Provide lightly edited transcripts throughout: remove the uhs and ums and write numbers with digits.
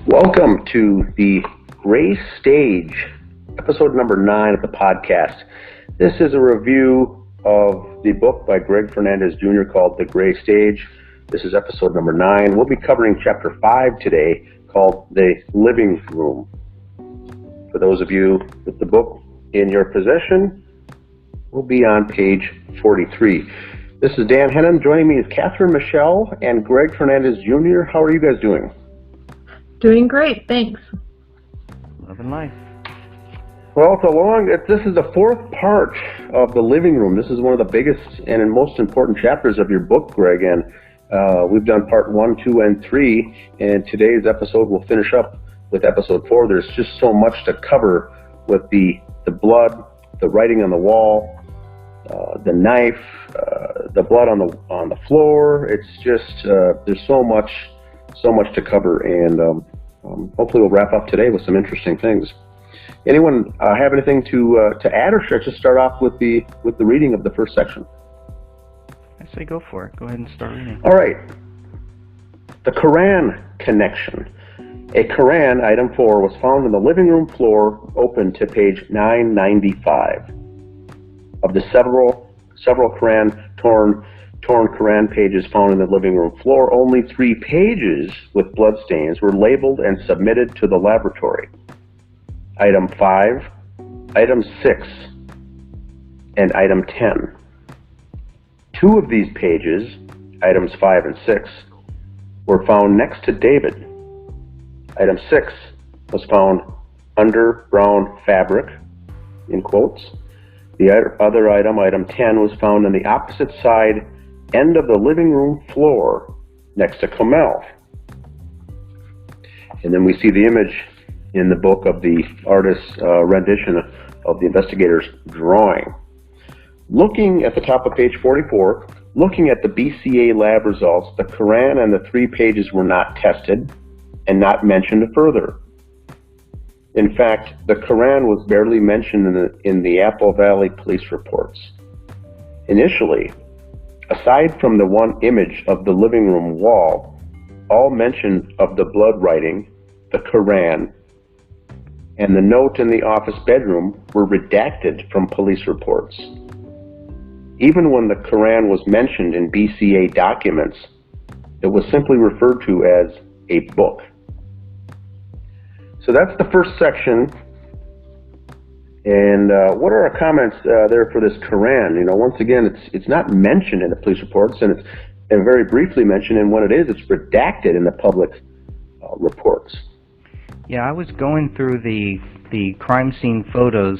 Welcome to the Gray Stage, episode number 9 of the podcast. This is a review of the book by Greg Fernandez Jr. called The Gray Stage. This is episode number 9. We'll be covering chapter 5 today called The Living Room. For those of you with the book in your possession, we'll be on page 43. This is Dan Hennen. Joining me is Catherine Michele and Greg Fernandez Jr. How are you guys doing? Doing great, thanks. Loving life. Well, this is the fourth part of The Living Room. This is one of the biggest and most important chapters of your book, Greg, and we've done part 1, 2, and 3, and today's episode will finish up with episode 4. There's just so much to cover with the blood, the writing on the wall, the knife, the blood on the floor. It's just, there's so much to cover, and hopefully we'll wrap up today with some interesting things. Anyone have anything to add, or should I just start off with the reading of the first section? I say go for it. Go ahead and start reading. All right. The Koran connection. A Koran, item 4, was found on the living room floor, open to page 995. Of the several Koran torn Koran pages found in the living room floor, only 3 pages with bloodstains were labeled and submitted to the laboratory. Item 5, Item 6, and Item 10. 2 of these pages, Items 5 and 6, were found next to David. Item 6 was found under brown fabric, in quotes. The other item, Item 10, was found on the opposite side end of the living room floor next to Kamel. And then we see the image in the book of the artist's rendition of the investigator's drawing. Looking at the top of page 44, looking at the BCA lab results, the Koran and the 3 pages were not tested and not mentioned further. In fact, the Koran was barely mentioned in the Apple Valley police reports. Initially, aside from the one image of the living room wall, all mention of the blood writing, the Koran, and the note in the office bedroom were redacted from police reports. Even when the Koran was mentioned in BCA documents, it was simply referred to as a book. So that's the first section. And what are our comments there for this Koran? Once again, it's not mentioned in the police reports, and it's very briefly mentioned, and when it is, it's redacted in the public reports. Yeah, I was going through the crime scene photos,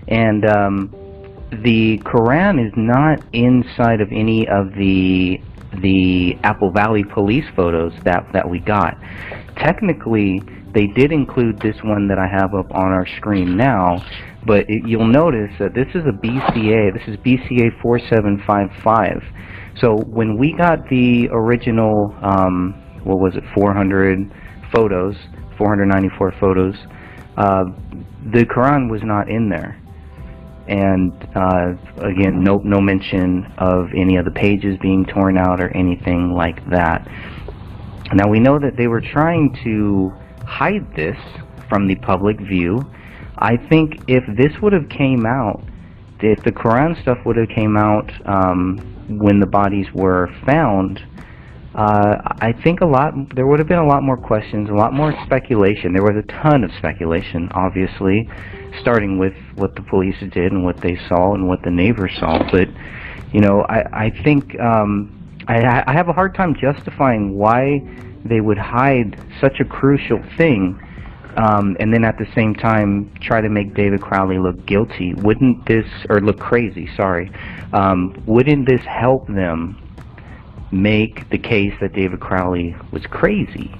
and the Koran is not inside of any of the Apple Valley police photos that we got. Technically, they did include this one that I have up on our screen now, but you'll notice that this is a BCA. This is BCA 4755. So when we got the original, 400 photos, 494 photos, the Quran was not in there. And again, no mention of any of the pages being torn out or anything like that. Now we know that they were trying to hide this from the public view. I think if this would have came out, if the Quran stuff would have came out when the bodies were found, I think there would have been a lot more questions, a lot more speculation. There was a ton of speculation, obviously, starting with what the police did and what they saw and what the neighbors saw. But I think I have a hard time justifying why they would hide such a crucial thing, and then at the same time try to make David Crowley look guilty. Look crazy, sorry. Wouldn't this help them make the case that David Crowley was crazy?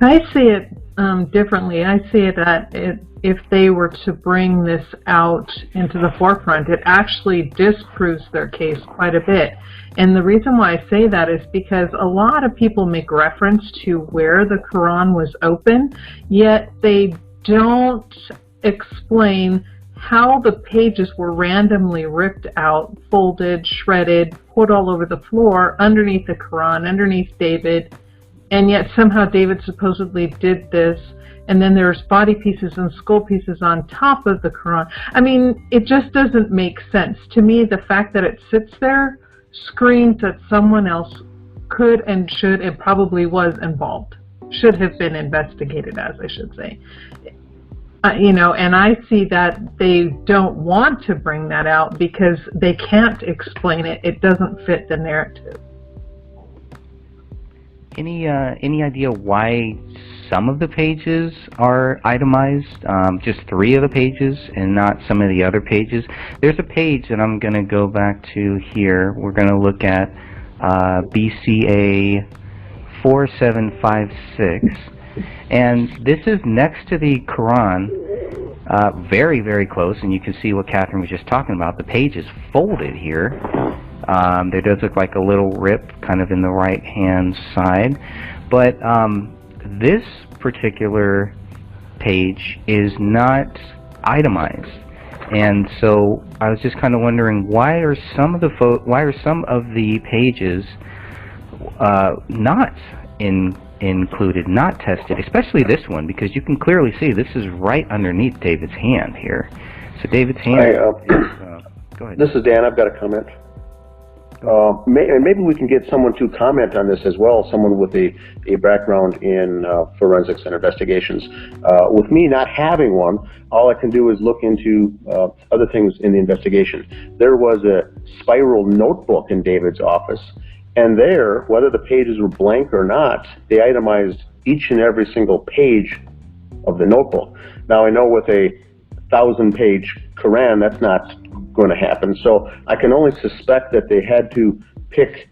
I see it differently. I see it that if they were to bring this out into the forefront, it actually disproves their case quite a bit. And the reason why I say that is because a lot of people make reference to where the Quran was open, yet they don't explain how the pages were randomly ripped out, folded, shredded, put all over the floor, underneath the Quran, underneath David, and yet somehow David supposedly did this, and then there's body pieces and skull pieces on top of the Quran. I mean, it just doesn't make sense. To me, the fact that it sits there screams that someone else could and should and probably was involved. Should have been investigated, as I should say. You know, and I see that they don't want to bring that out because they can't explain it. It doesn't fit the narrative. Any idea why some of the pages are itemized, just 3 of the pages, and not some of the other pages? There's a page that I'm going to go back to here. We're going to look at BCA 4756, and this is next to the Quran, very, very close, and you can see what Catherine was just talking about. The page is folded here. There does look like a little rip kind of in the right hand side, but this particular page is not itemized, and so I was just kind of wondering, why are some of the pages not included, not tested, especially this one, because you can clearly see this is right underneath David's hand here. So David's hand. Go ahead. This is Dan. I've got a comment. Maybe we can get someone to comment on this as well, someone with a background in forensics and investigations. With me not having one, all I can do is look into other things in the investigation. There was a spiral notebook in David's office, and there, whether the pages were blank or not, they itemized each and every single page of the notebook. Now, I know with a 1,000-page Koran, that's not going to happen. So I can only suspect that they had to pick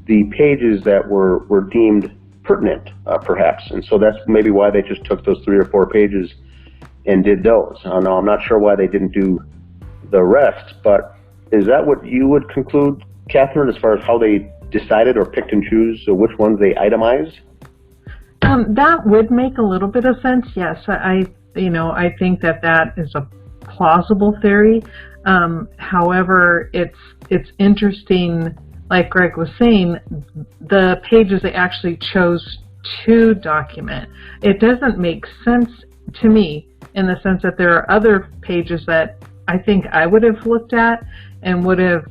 the pages that were deemed pertinent, perhaps. And so that's maybe why they just took those 3 or 4 pages and did those. Now, I'm not sure why they didn't do the rest, but is that what you would conclude, Catherine, as far as how they decided or picked and choose which ones they itemized? That would make a little bit of sense, yes. I think that is a plausible theory. However, it's interesting, like Greg was saying, the pages they actually chose to document. It doesn't make sense to me in the sense that there are other pages that I think I would have looked at and would have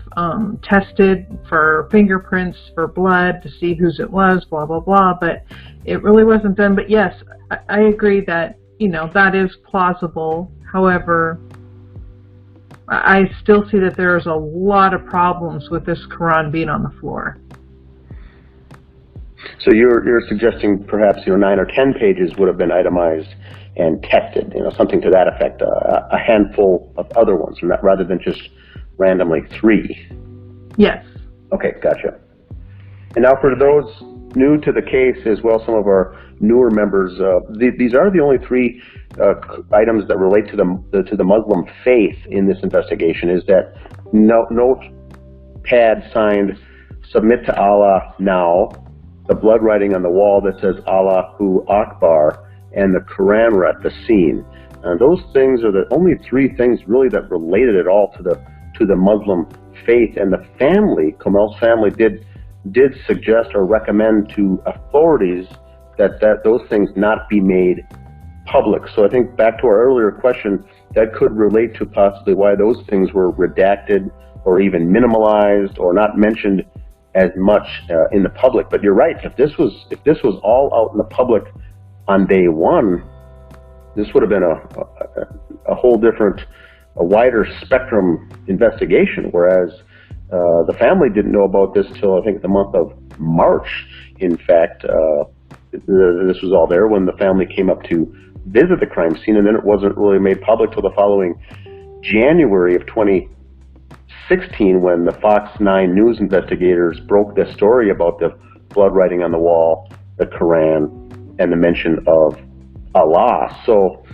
tested for fingerprints, for blood, to see whose it was, blah, blah, blah, but it really wasn't done. But yes, I agree that, that is plausible. However, I still see that there's a lot of problems with this Quran being on the floor. So you're suggesting perhaps 9 or 10 pages would have been itemized and tested, something to that effect, a handful of other ones, rather than just randomly 3. Yes. Okay, gotcha. And now for those new to the case, as well, some of our newer members, these are the only 3 items that relate to the Muslim faith in this investigation. Is that note pad signed "Submit to Allah now," the blood writing on the wall that says "Allahu Akbar," and the Quran read at the scene. Those things are the only 3 things really that related at all to the Muslim faith. And the family, Kamel's family, did suggest or recommend to authorities that those things not be made public. So I think back to our earlier question, that could relate to possibly why those things were redacted or even minimalized or not mentioned as much in the public. But you're right, if this was all out in the public on day one, this would have been a whole different, a wider spectrum investigation, whereas the family didn't know about this till I think the month of March. In fact, this was all there when the family came up to visit the crime scene, and then it wasn't really made public till the following January of 2016 when the Fox 9 News investigators broke the story about the blood writing on the wall, the Quran, and the mention of Allah. So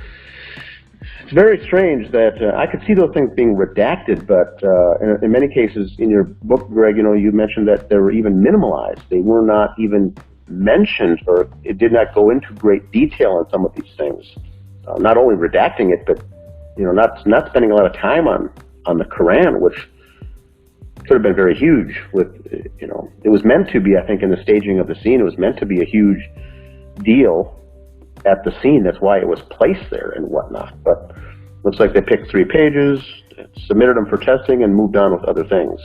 it's very strange that I could see those things being redacted, but in many cases in your book, Greg, you mentioned that they were even minimalized. They were not even mentioned, or it did not go into great detail on some of these things. Not only redacting it, but not spending a lot of time on the Quran, which could have been very huge with, you know, it was meant to be, I think, in the staging of the scene, it was meant to be a huge deal at the scene. That's why it was placed there and whatnot. But looks like they picked 3 pages, submitted them for testing, and moved on with other things.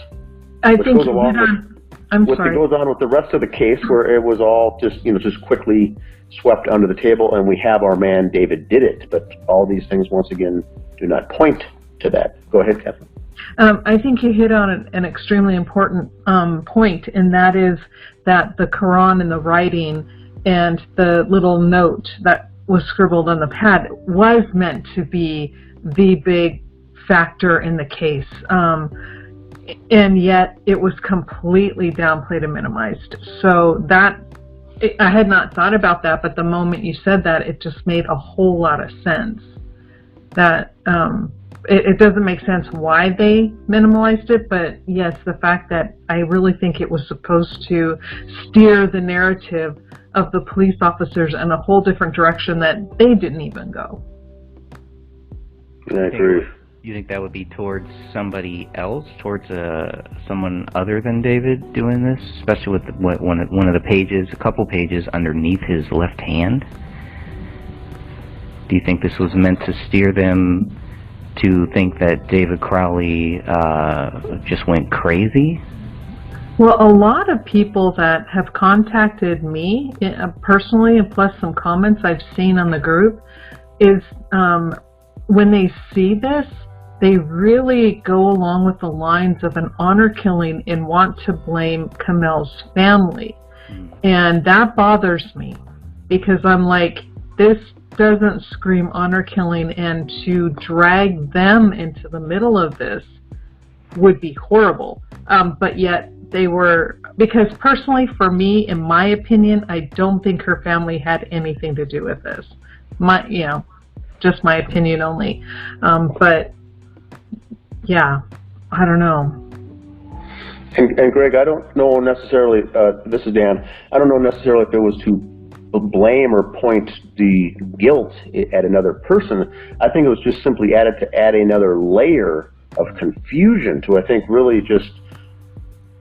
I think you hit on, I'm sorry. What goes on with the rest of the case, where it was all just, you know, just quickly swept under the table, and we have our man David did it. But all these things, once again, do not point to that. Go ahead, Catherine. I think you hit on an extremely important point, and that is that the Koran and the writing and the little note that was scribbled on the pad was meant to be the big factor in the case. And yet it was completely downplayed and minimized. So that, I had not thought about that, but the moment you said that, it just made a whole lot of sense. That it doesn't make sense why they minimalized it, but yes, the fact that I really think it was supposed to steer the narrative of the police officers in a whole different direction that they didn't even go. I agree. You think that would be towards somebody else, towards someone other than David doing this, especially with one of the pages, a couple pages underneath his left hand? Do you think this was meant to steer them to think that David Crowley just went crazy? Well, a lot of people that have contacted me personally, and plus some comments I've seen on the group, is when they see this, they really go along with the lines of an honor killing and want to blame Kamel's family. And that bothers me, because I'm like, this doesn't scream honor killing, and to drag them into the middle of this would be horrible. But yet they were, because personally for me, in my opinion, I don't think her family had anything to do with this. Just my opinion only. But yeah, I don't know. And Greg, I don't know necessarily, this is Dan, I don't know necessarily if it was to blame or point the guilt at another person. I think it was just simply added to add another layer of confusion to, I think, really just,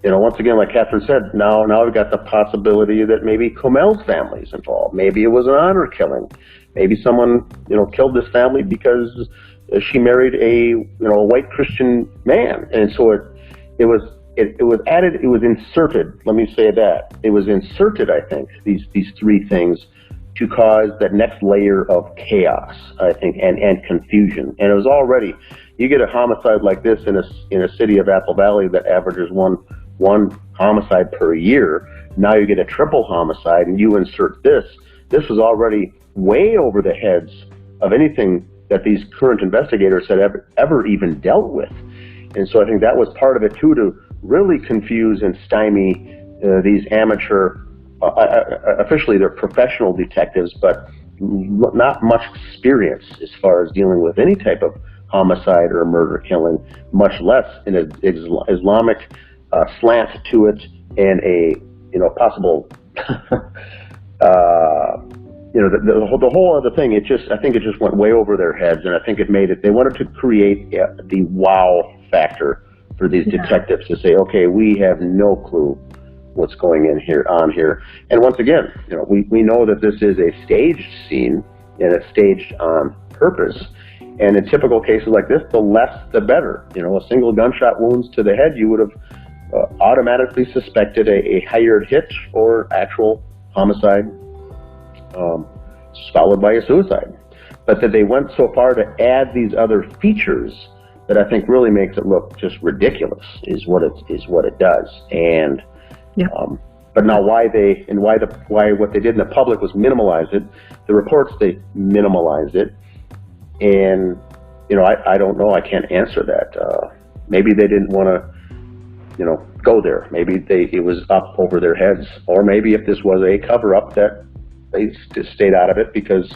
you know, once again, like Catherine said, now we've got the possibility that maybe Kamel's family is involved. Maybe it was an honor killing. Maybe someone, you know, killed this family because she married a white Christian man, and so it was added, it was inserted. Let me say that it was inserted. I think these 3 things to cause that next layer of chaos, I think, and confusion. And it was already, you get a homicide like this in a city of Apple Valley that averages one homicide per year. Now you get a triple homicide, and you insert this. This was already way over the heads of anything that these current investigators had ever even dealt with. And so I think that was part of it too, to really confuse and stymie these amateur, officially they're professional detectives, but not much experience as far as dealing with any type of homicide or murder killing, much less in an Islamic slant to it, and a possible the whole other thing. I think it just went way over their heads, and I think it made it. They wanted to create the wow factor for these detectives to say, okay, we have no clue what's going on here. And once again, we know that this is a staged scene, and it's staged on purpose. And in typical cases like this, the less the better. A single gunshot wounds to the head, you would have automatically suspected a hired hit or actual homicide, followed by a suicide. But that they went so far to add these other features that I think really makes it look just ridiculous is what it does. And but now why what they did in the public was minimalize it. The reports, they minimalized it, and I don't know. I can't answer that. Maybe they didn't want to go there. Maybe it was up over their heads, or maybe if this was a cover up, that they just stayed out of it because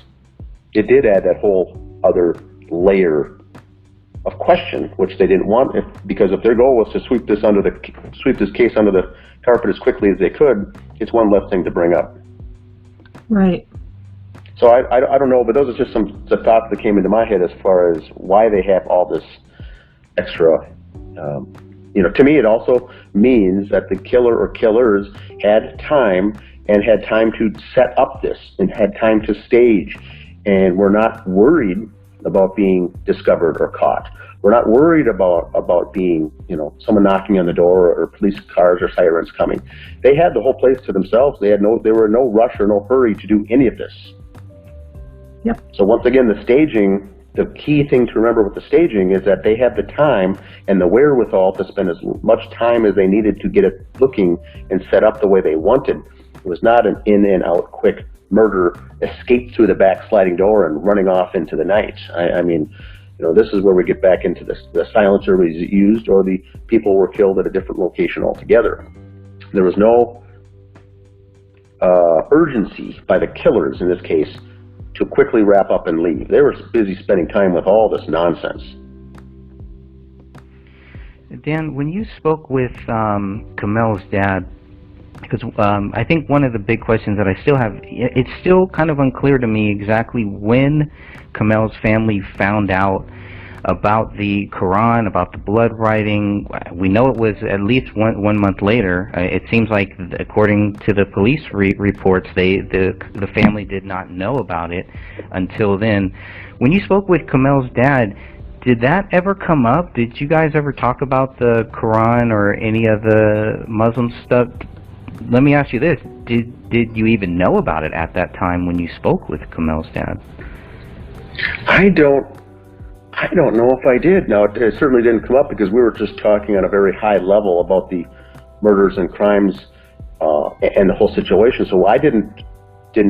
it did add that whole other layer of question, which they didn't want. Because if their goal was to sweep this case under the carpet as quickly as they could, it's one less thing to bring up. Right. So I don't know, but those are just the thoughts that came into my head as far as why they have all this extra to me, it also means that the killer or killers had time and had time to set up this and had time to stage, and we're not worried about being discovered or caught. We're not worried about being, someone knocking on the door or police cars or sirens coming. They had the whole place to themselves. They were in no rush or no hurry to do any of this. Yep. So once again, the staging, the key thing to remember with the staging is that they had the time and the wherewithal to spend as much time as they needed to get it looking and set up the way they wanted. It was not an in and out quick murder, escape through the back sliding door and running off into the night. I mean, this is where we get back into the silencer was used, or the people were killed at a different location altogether. There was no urgency by the killers in this case to quickly wrap up and leave. They were busy spending time with all this nonsense. Dan, when you spoke with Kamel's dad, because I think one of the big questions that I still have, it's still kind of unclear to me exactly when Kamel's family found out about the Koran, about the blood writing. We know it was at least one month later. It seems like, according to the police reports, the family did not know about it until then. When you spoke with Kamel's dad, did that ever come up? Did you guys ever talk about the Koran or any of the Muslim stuff? Let me ask you this: Did you even know about it at that time when you spoke with Kamel's dad? I don't know if I did. Now, it certainly didn't come up because we were just talking on a very high level about the murders and crimes and the whole situation. So I didn't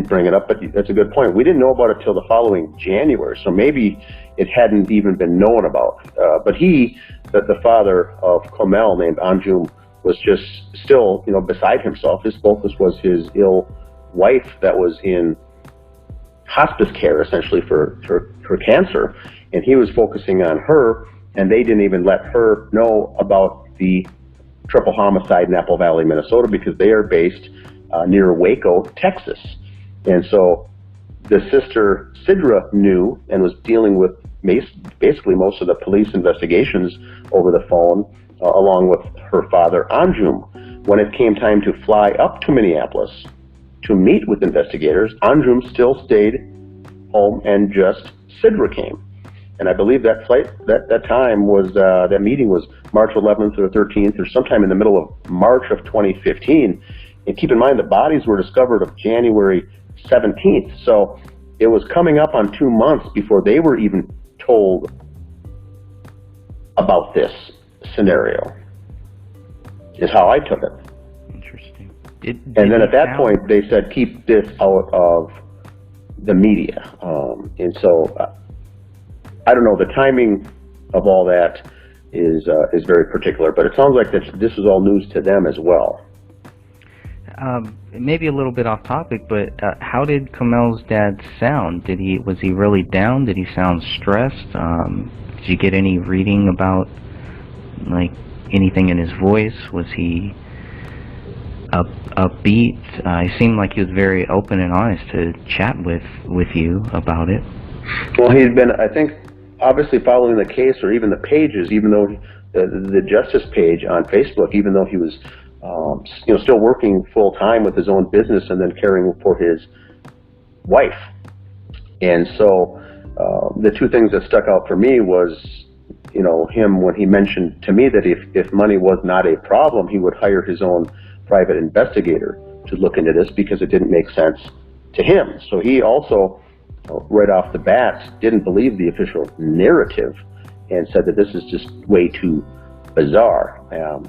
bring it up, but that's a good point. We didn't know about it till the following January, so maybe it hadn't even been known about. But the father of Kamel, named Anjum, was just still, beside himself. His focus was his ill wife that was in hospice care, essentially, for cancer, and he was focusing on her, and they didn't even let her know about the triple homicide in Apple Valley, Minnesota, because they are based near Waco, Texas. And so the sister, Sidra, knew and was dealing with basically most of the police investigations over the phone, along with her father, Anjum. When it came time to fly up to Minneapolis to meet with investigators, Anjum still stayed home, and just Sidra came. And I believe that flight, that time was, that meeting was March 11th or 13th, or sometime in the middle of March of 2015. And keep in mind, the bodies were discovered of January 17th. So it was coming up on 2 months before they were even told about this scenario, is how I took it. Interesting. And then at that point, they said, keep this out of the media. And so I don't know, the timing of all that is very particular, but it sounds like this is all news to them as well. Maybe a little bit off topic, but how did Kamel's dad sound? Was he really down? Did he sound stressed? Did you get any reading about, like, anything in his voice? Was he upbeat? He seemed like he was very open and honest to chat with you about it. Well, he'd been, I think, obviously following the case, or even the pages, even though the justice page on Facebook, even though he was still working full time with his own business and then caring for his wife. And so the two things that stuck out for me was, him, when he mentioned to me that if money was not a problem, he would hire his own private investigator to look into this, because it didn't make sense to him. So he also, right off the bat, didn't believe the official narrative and said that this is just way too bizarre.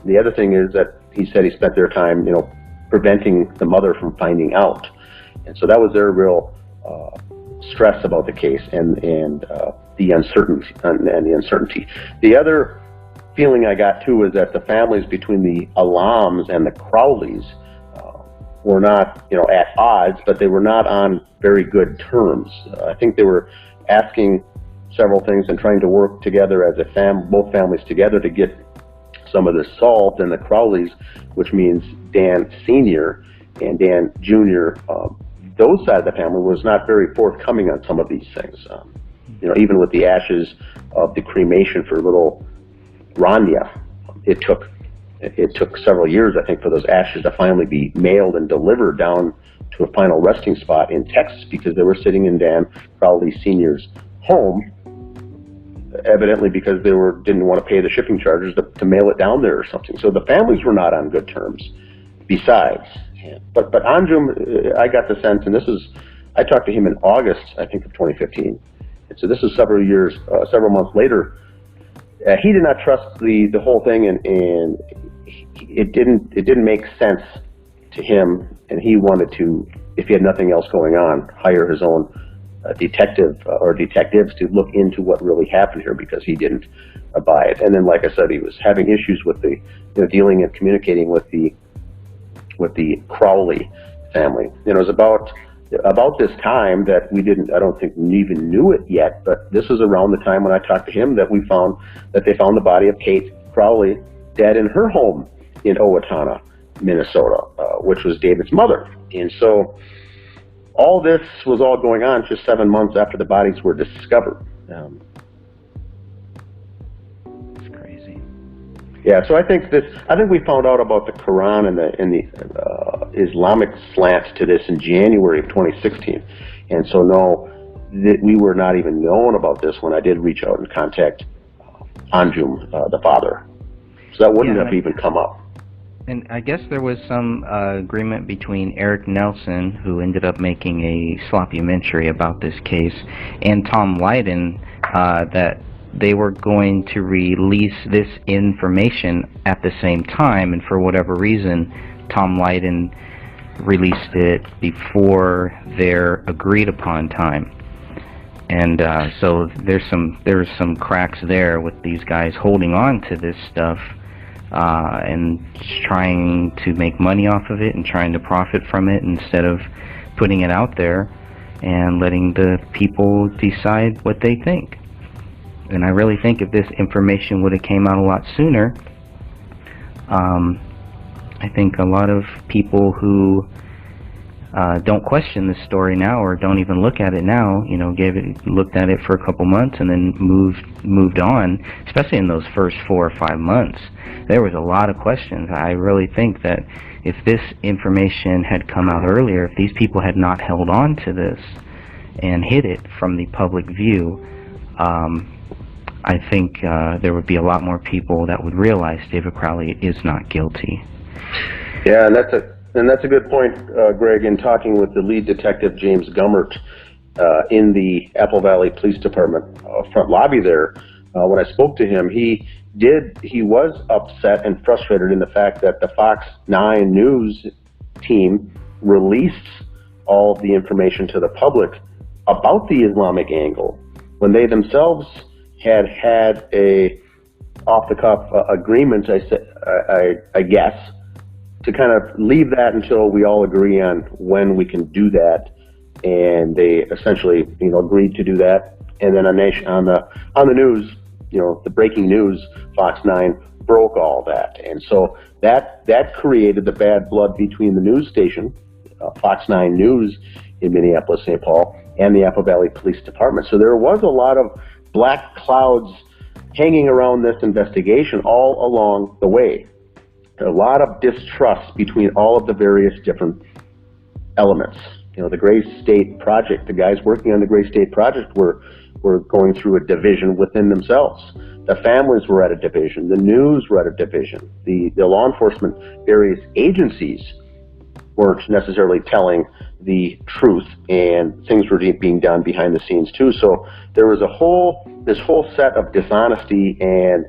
The other thing is that he said he spent their time, preventing the mother from finding out. And so that was their real stress about the case and the uncertainty. The other feeling I got too was that the families between the Alams and the Crowleys were not, at odds, but they were not on very good terms. I think they were asking several things and trying to work together as both families together to get some of this solved. And the Crowleys, which means Dan Sr. and Dan Jr., those side of the family was not very forthcoming on some of these things. Even with the ashes of the cremation for little Rania, it took several years, I think, for those ashes to finally be mailed and delivered down to a final resting spot in Texas, because they were sitting in Dan Crowley Sr.'s home, evidently because they didn't want to pay the shipping charges to mail it down there or something. So the families were not on good terms. Besides, but Anjum, I got the sense, and I talked to him in August, I think, of 2015. And so this is several months later. He did not trust the whole thing, and it didn't make sense to him, and he wanted to, if he had nothing else going on, hire his own detective or detectives to look into what really happened here, because he didn't buy it. And then, like I said, he was having issues with dealing and communicating with the Crowley family. It was about this time that I don't think we even knew it yet, but this was around the time when I talked to him that they found the body of Kate Crowley dead in her home in Owatonna, Minnesota, which was David's mother. And so all this was all going on just 7 months after the bodies were discovered. It's crazy. Yeah, so I think we found out about the Koran and the Islamic slant to this in January of 2016, and so we were not even known about this when I did reach out and contact Anjum, the father. So that wouldn't have even come up. And I guess there was some agreement between Eric Nelson, who ended up making a sloppy-mentary about this case, and Tom Lydon, that they were going to release this information at the same time, and for whatever reason, Tom Lydon released it before their agreed-upon time. And so there's some cracks there with these guys holding on to this stuff, and trying to make money off of it and trying to profit from it instead of putting it out there and letting the people decide what they think. And I really think if this information would have came out a lot sooner, I think a lot of people who don't question this story now, or don't even look at it now, looked at it for a couple months and then moved on, especially in those first 4 or 5 months. There was a lot of questions. I really think that if this information had come out earlier, if these people had not held on to this and hid it from the public view, I think there would be a lot more people that would realize David Crowley is not guilty. Yeah, and that's a good point, Greg. In talking with the lead detective, James Gummert, in the Apple Valley Police Department front lobby there, when I spoke to him, he was upset and frustrated in the fact that the Fox 9 News team released all the information to the public about the Islamic angle when they themselves had a off-the-cuff agreement, I guess, to kind of leave that until we all agree on when we can do that. And they essentially, agreed to do that. And then on the news, the breaking news, Fox 9 broke all that. And so that created the bad blood between the news station, Fox 9 News in Minneapolis, St. Paul, and the Apple Valley Police Department. So there was a lot of black clouds hanging around this investigation all along the way. A lot of distrust between all of the various different elements. The Gray State Project, the guys working on the Gray State Project were going through a division within themselves. The families were at a division. The news were at a division. The law enforcement, various agencies weren't necessarily telling the truth, and things were being done behind the scenes too. So there was this whole set of dishonesty and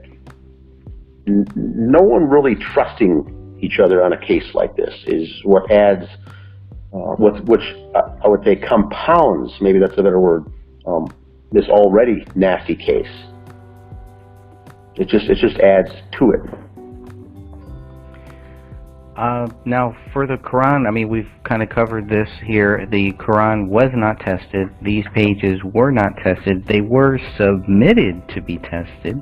no one really trusting each other on a case like this is what adds, which I would say compounds, maybe that's a better word, this already nasty case. It just adds to it. Now, for the Quran, we've kind of covered this here. The Quran was not tested. These pages were not tested. They were submitted to be tested,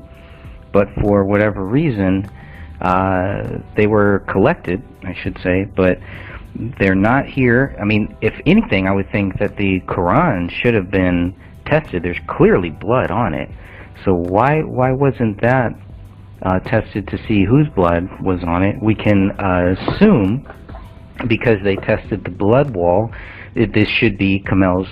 but for whatever reason, they were collected, I should say, but they're not here. If anything, I would think that the Quran should have been tested. There's clearly blood on it. So why wasn't that tested to see whose blood was on it. We can assume, because they tested the blood wall, this should be Kamel's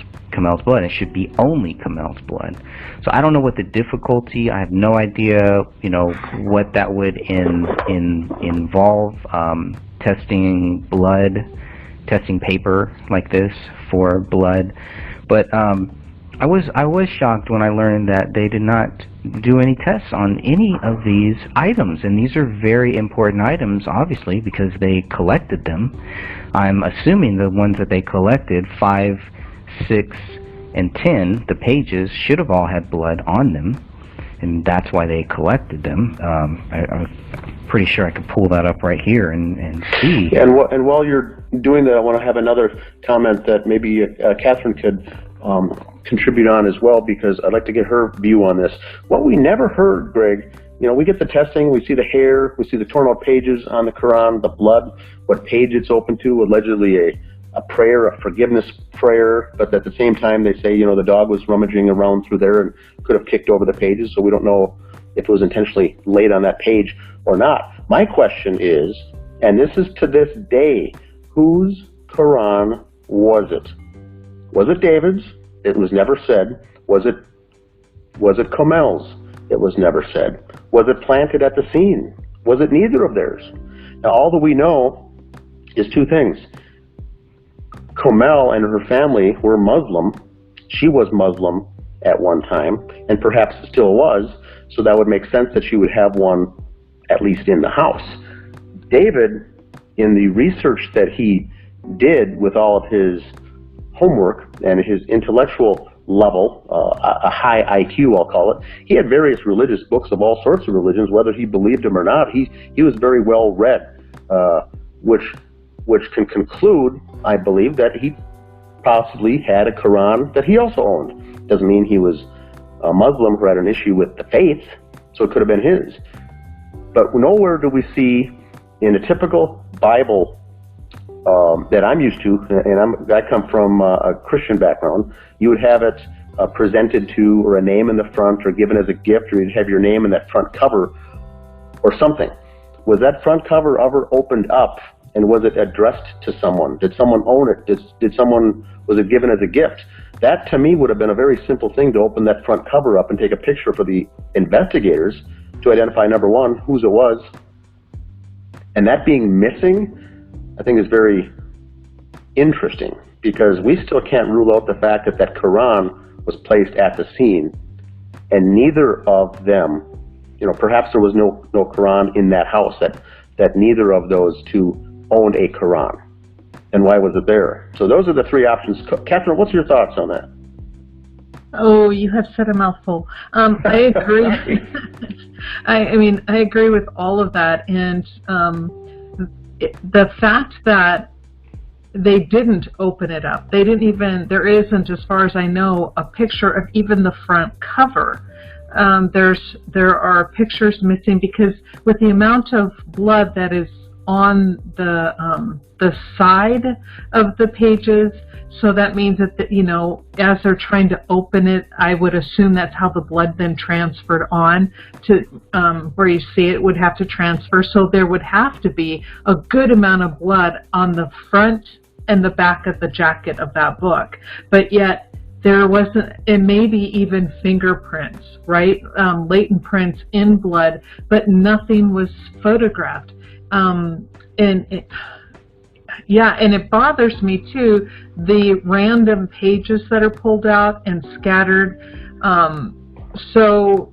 blood. It should be only Kamel's blood. So I don't know what the difficulty. I have no idea, what that would involve. Testing blood, testing paper like this for blood. But I was shocked when I learned that they did not do any tests on any of these items, and these are very important items, obviously, because they collected them. I'm assuming the ones that they collected, 5, 6, and 10, the pages should have all had blood on them, and that's why they collected them. I'm pretty sure I could pull that up right here and see. And while you're doing that, I want to have another comment that maybe Catherine could contribute on as well, because I'd like to get her view on this. What we never heard, Greg, we get the testing, we see the hair, we see the torn out pages on the Quran, the blood, what page it's open to, allegedly a prayer, a forgiveness prayer, but at the same time they say, the dog was rummaging around through there and could have kicked over the pages, so we don't know if it was intentionally laid on that page or not. My question is, and this is to this day, whose Quran was it? Was it David's? It was never said. Was it Kamel's? It was never said. Was it planted at the scene? Was it neither of theirs? Now, all that we know is two things. Kamel and her family were Muslim. She was Muslim at one time, and perhaps still was, so that would make sense that she would have one at least in the house. David, in the research that he did with all of his homework and his intellectual level, a high IQ, I'll call it, he had various religious books of all sorts of religions, whether he believed them or not. He was very well read, which can conclude, I believe, that he possibly had a Quran that he also owned. Doesn't mean he was a Muslim who had an issue with the faith, so it could have been his. But nowhere do we see in a typical Bible that I'm used to, and I come from a Christian background, you would have it presented to, or a name in the front, or given as a gift, or you'd have your name in that front cover or something. Was that front cover ever opened up, and was it addressed to someone? Did someone own it? Was it given as a gift? That, to me, would have been a very simple thing, to open that front cover up and take a picture for the investigators to identify, number one, whose it was. And that being missing, I think, is very interesting, because we still can't rule out the fact that that Quran was placed at the scene, and neither of them, perhaps there was no Quran in that house, that neither of those two owned a Quran. And why was it there? So those are the three options. Catherine, what's your thoughts on that? Oh, you have said a mouthful. I agree. I agree with all of that, and the fact that they didn't open it up, there isn't, as far as I know, a picture of even the front cover. There are pictures missing, because with the amount of blood that is on the side of the pages, so that means that as they're trying to open it, I would assume that's how the blood then transferred on to where you see it would have to transfer. So there would have to be a good amount of blood on the front and the back of the jacket of that book, but yet there wasn't, and maybe even fingerprints, right? Latent prints in blood, but nothing was photographed. And it bothers me too, the random pages that are pulled out and scattered. So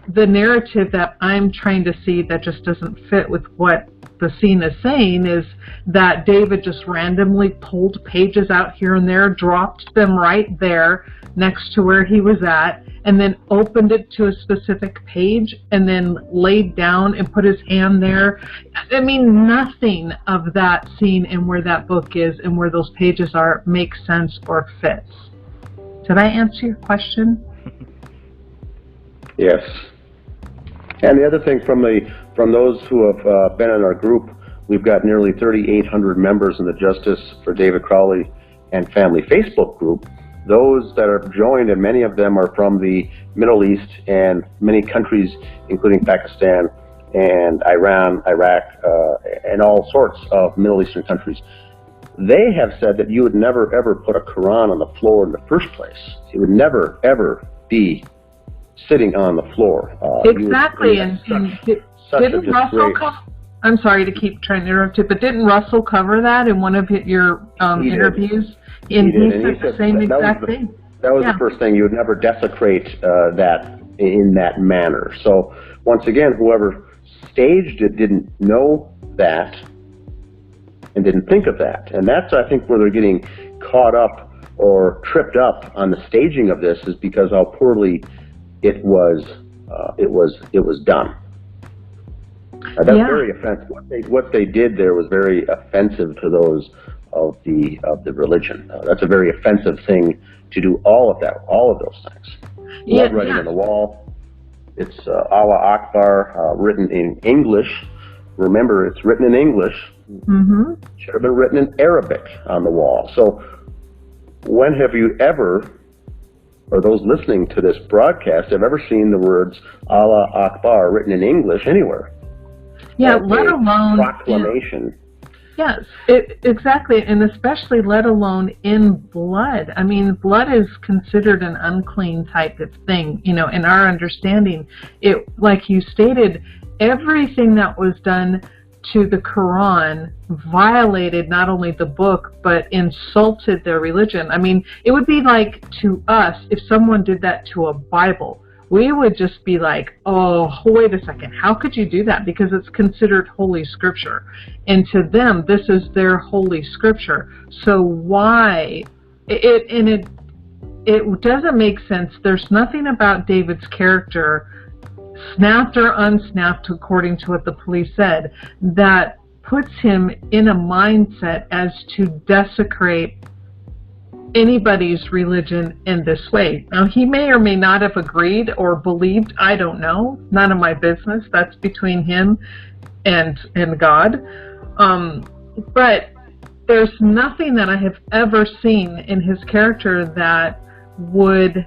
the narrative that I'm trying to see that just doesn't fit with what the scene is saying is that David just randomly pulled pages out here and there, dropped them right there next to where he was at, and then opened it to a specific page and then laid down and put his hand there. I mean, nothing of that scene and where that book is and where those pages are makes sense or fits. Did I answer your question? Yes. And the other thing, from those who have been in our group, we've got nearly 3,800 members in the Justice for David Crowley and Family Facebook group. Those that are joined, and many of them are from the Middle East and many countries, including Pakistan, and Iran, Iraq, and all sorts of Middle Eastern countries, they have said that you would never ever put a Quran on the floor in the first place. It would never ever be sitting on the floor. Exactly, and didn't Russell I'm sorry to keep trying to interrupt you, but didn't Russell cover that in one of your interviews? And he said the same exact thing. That was the first thing. You would never desecrate that in that manner. So once again, whoever staged it didn't know that and didn't think of that. And that's, I think, where they're getting caught up or tripped up on the staging of this, is because how poorly it was done. That's very offensive. What they did there was very offensive to those of the religion. That's a very offensive thing to do. All of those things. Blood writing on the wall. It's Allah Akbar, written in English. Remember, it's written in English. Mm-hmm. Should have been written in Arabic on the wall. So, when have you ever, or those listening to this broadcast, have ever seen the words Allah Akbar written in English anywhere? Yeah, let alone proclamation. Yes, exactly, and especially let alone in blood. I mean, blood is considered an unclean type of thing, in our understanding. It, like you stated, everything that was done to the Quran violated not only the book, but insulted their religion. I mean, it would be like to us, if someone did that to a Bible, we would just be like, oh, wait a second, how could you do that? Because it's considered holy scripture. And to them, this is their holy scripture. So why? It doesn't make sense. There's nothing about David's character, snapped or unsnapped, according to what the police said, that puts him in a mindset as to desecrate anybody's religion in this way. Now, he may or may not have agreed or believed. I don't know. None of my business. That's between him and God. But there's nothing that I have ever seen in his character that would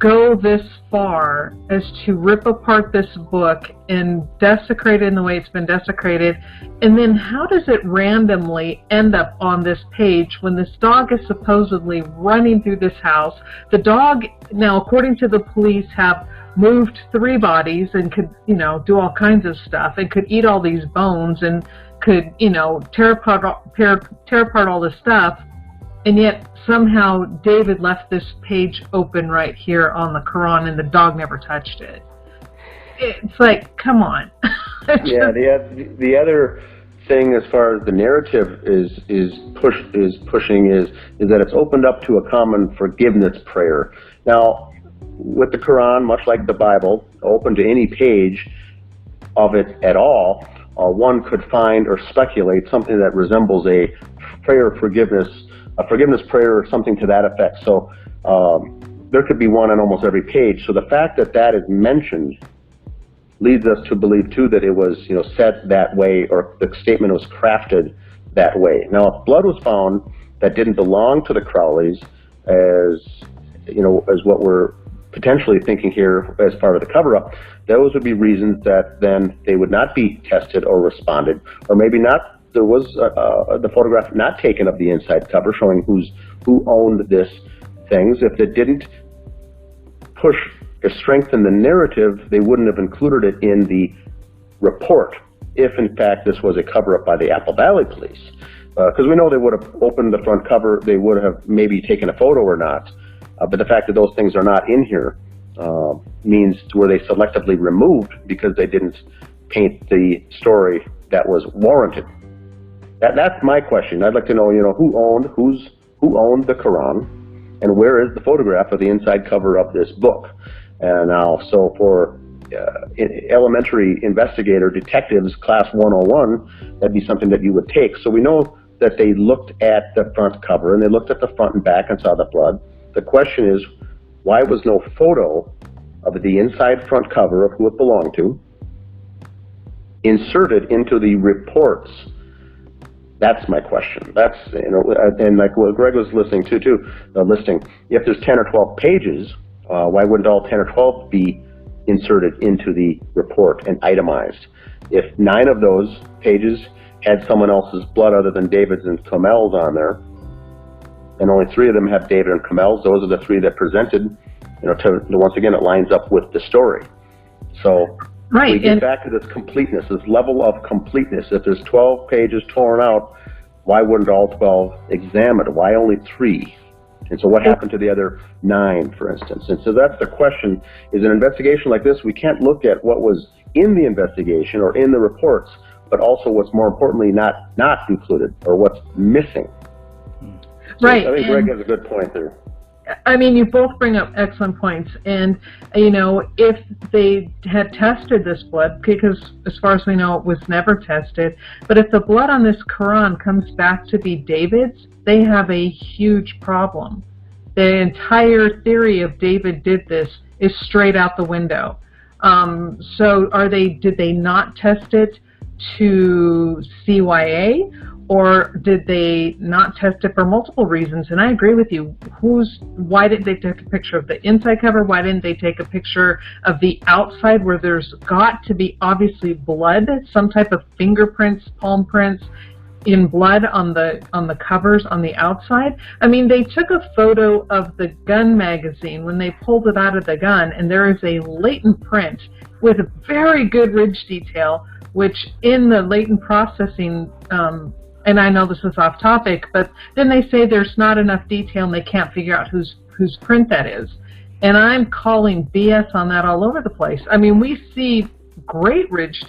go this far as to rip apart this book and desecrate it in the way it's been desecrated. And then how does it randomly end up on this page when this dog is supposedly running through this house? The dog, now according to the police, have moved 3 bodies and could, do all kinds of stuff, and could eat all these bones and could, tear apart all this stuff. And yet, somehow, David left this page open right here on the Quran, and the dog never touched it. It's like, come on. Yeah, the other thing, as far as the narrative is pushing, is that it's opened up to a common forgiveness prayer. Now, with the Quran, much like the Bible, open to any page of it at all, one could find or speculate something that resembles a prayer of forgiveness. A forgiveness prayer or something to that effect. So there could be one on almost every page. So the fact that that is mentioned leads us to believe too that it was, said that way, or the statement was crafted that way. Now, if blood was found that didn't belong to the Crowleys, as what we're potentially thinking here as part of the cover-up, those would be reasons that then they would not be tested or responded, or maybe not. There was the photograph not taken of the inside cover showing who owned this things. If it didn't push or strengthen the narrative, they wouldn't have included it in the report, if in fact this was a cover-up by the Apple Valley Police. Because we know they would have opened the front cover, they would have maybe taken a photo or not. But the fact that those things are not in here means were they selectively removed because they didn't paint the story that was warranted. That's my question. I'd like to know, who owned the Quran, and where is the photograph of the inside cover of this book? And now, so for elementary investigator detectives, class 101, that'd be something that you would take. So we know that they looked at the front cover, and they looked at the front and back and saw the blood. The question is, why was no photo of the inside front cover of who it belonged to inserted into the reports? That's my question. That's, and like what Greg was listening to too, listing, if there's 10 or 12 pages, why wouldn't all 10 or 12 be inserted into the report and itemized. If 9 of those pages had someone else's blood other than David's and Kamel's on there, and only 3 of them have David and Kamel's, those are the 3 that presented, once again, it lines up with the story. So right, we get back to this completeness, this level of completeness. If there's 12 pages torn out, why wouldn't all 12 examine? Why only 3? And so what happened to the other 9, for instance? And so that's the question, is an investigation like this, we can't look at what was in the investigation or in the reports, but also what's more importantly not included, or what's missing. So right. I think Greg has a good point there. I mean, you both bring up excellent points, and if they had tested this blood, because as far as we know it was never tested, but if the blood on this Quran comes back to be David's, they have a huge problem. The entire theory of David did this is straight out the window. So did they not test it to CYA? Or did they not test it for multiple reasons? And I agree with you. Why didn't they take a picture of the inside cover? Why didn't they take a picture of the outside, where there's got to be obviously blood, some type of fingerprints, palm prints in blood on the covers on the outside? I mean, they took a photo of the gun magazine when they pulled it out of the gun, and there is a latent print with a very good ridge detail, which in the latent processing, and I know this is off topic, but then they say there's not enough detail and they can't figure out whose print that is. And I'm calling BS on that all over the place. I mean, we see great ridge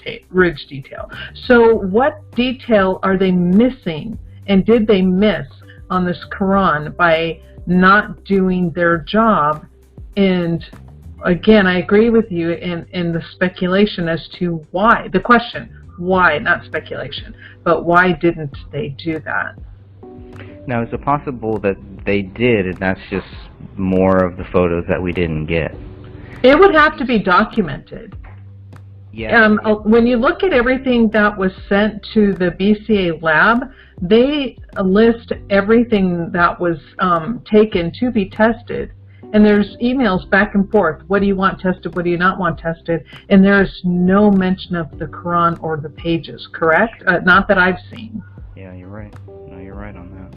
detail. So what detail are they missing, and did they miss on this Quran by not doing their job? And again, I agree with you in the speculation as to why. The question, why, not speculation, but why didn't they do that? Now, is it possible that they did, and that's just more of the photos that we didn't get? It would have to be documented. Yeah. When you look at everything that was sent to the BCA lab, they list everything that was taken to be tested. And there's emails back and forth. What do you want tested? What do you not want tested? And there's no mention of the Quran or the pages, correct? Not that I've seen. Yeah, you're right. No, you're right on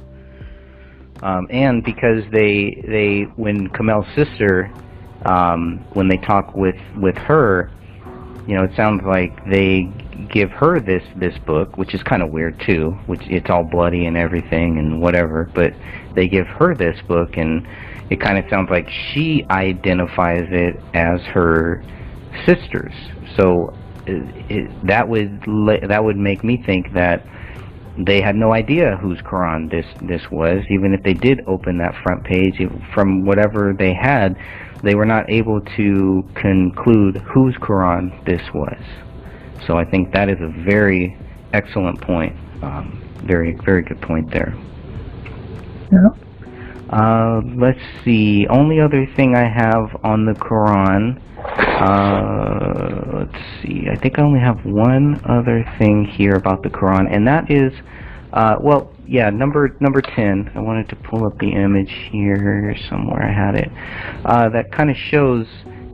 that. And because they when Kamel's sister, when they talk with her, it sounds like they give her this book, which is kind of weird too, which it's all bloody and everything and whatever, but they give her this book, and it kind of sounds like she identifies it as her sister's. So that would make me think that they had no idea whose Quran this was. Even if they did open that front page, from whatever they had, they were not able to conclude whose Quran this was. So I think that is a very excellent point. Very, very good point there. Yeah. Let's see. Only other thing I have on the Quran. Let's see. I think I only have one other thing here about the Quran, and that is, number 10. I wanted to pull up the image here somewhere. I had it. That kind of shows,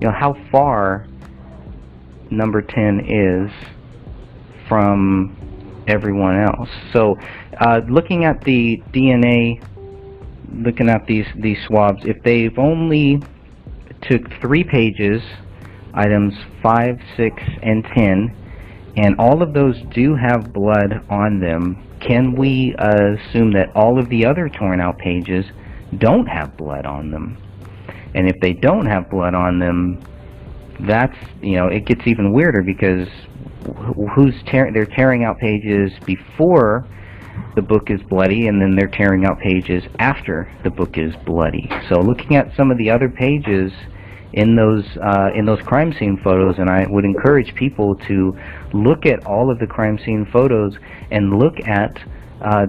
how far number 10 is from everyone else. So, looking at the DNA. Looking at these swabs, if they've only took 3 pages, items 5, 6, and 10, and all of those do have blood on them, can we assume that all of the other torn out pages don't have blood on them? And if they don't have blood on them, that's, it gets even weirder, because they're tearing out pages before the book is bloody, and then they're tearing out pages after the book is bloody. So looking at some of the other pages in those crime scene photos, and I would encourage people to look at all of the crime scene photos and look at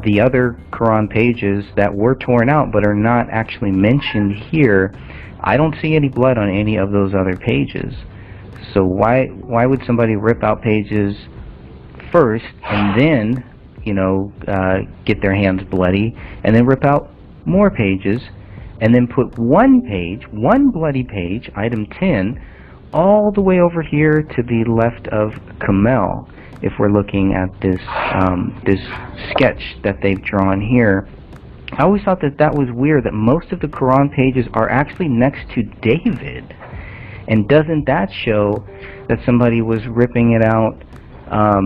the other Quran pages that were torn out but are not actually mentioned here. I don't see any blood on any of those other pages. So why would somebody rip out pages first and then get their hands bloody, and then rip out more pages, and then put one bloody page, item 10, all the way over here to the left of Kamel, if we're looking at this this sketch that they've drawn here. I always thought that that was weird, that most of the Quran pages are actually next to David. And doesn't that show that somebody was ripping it out? I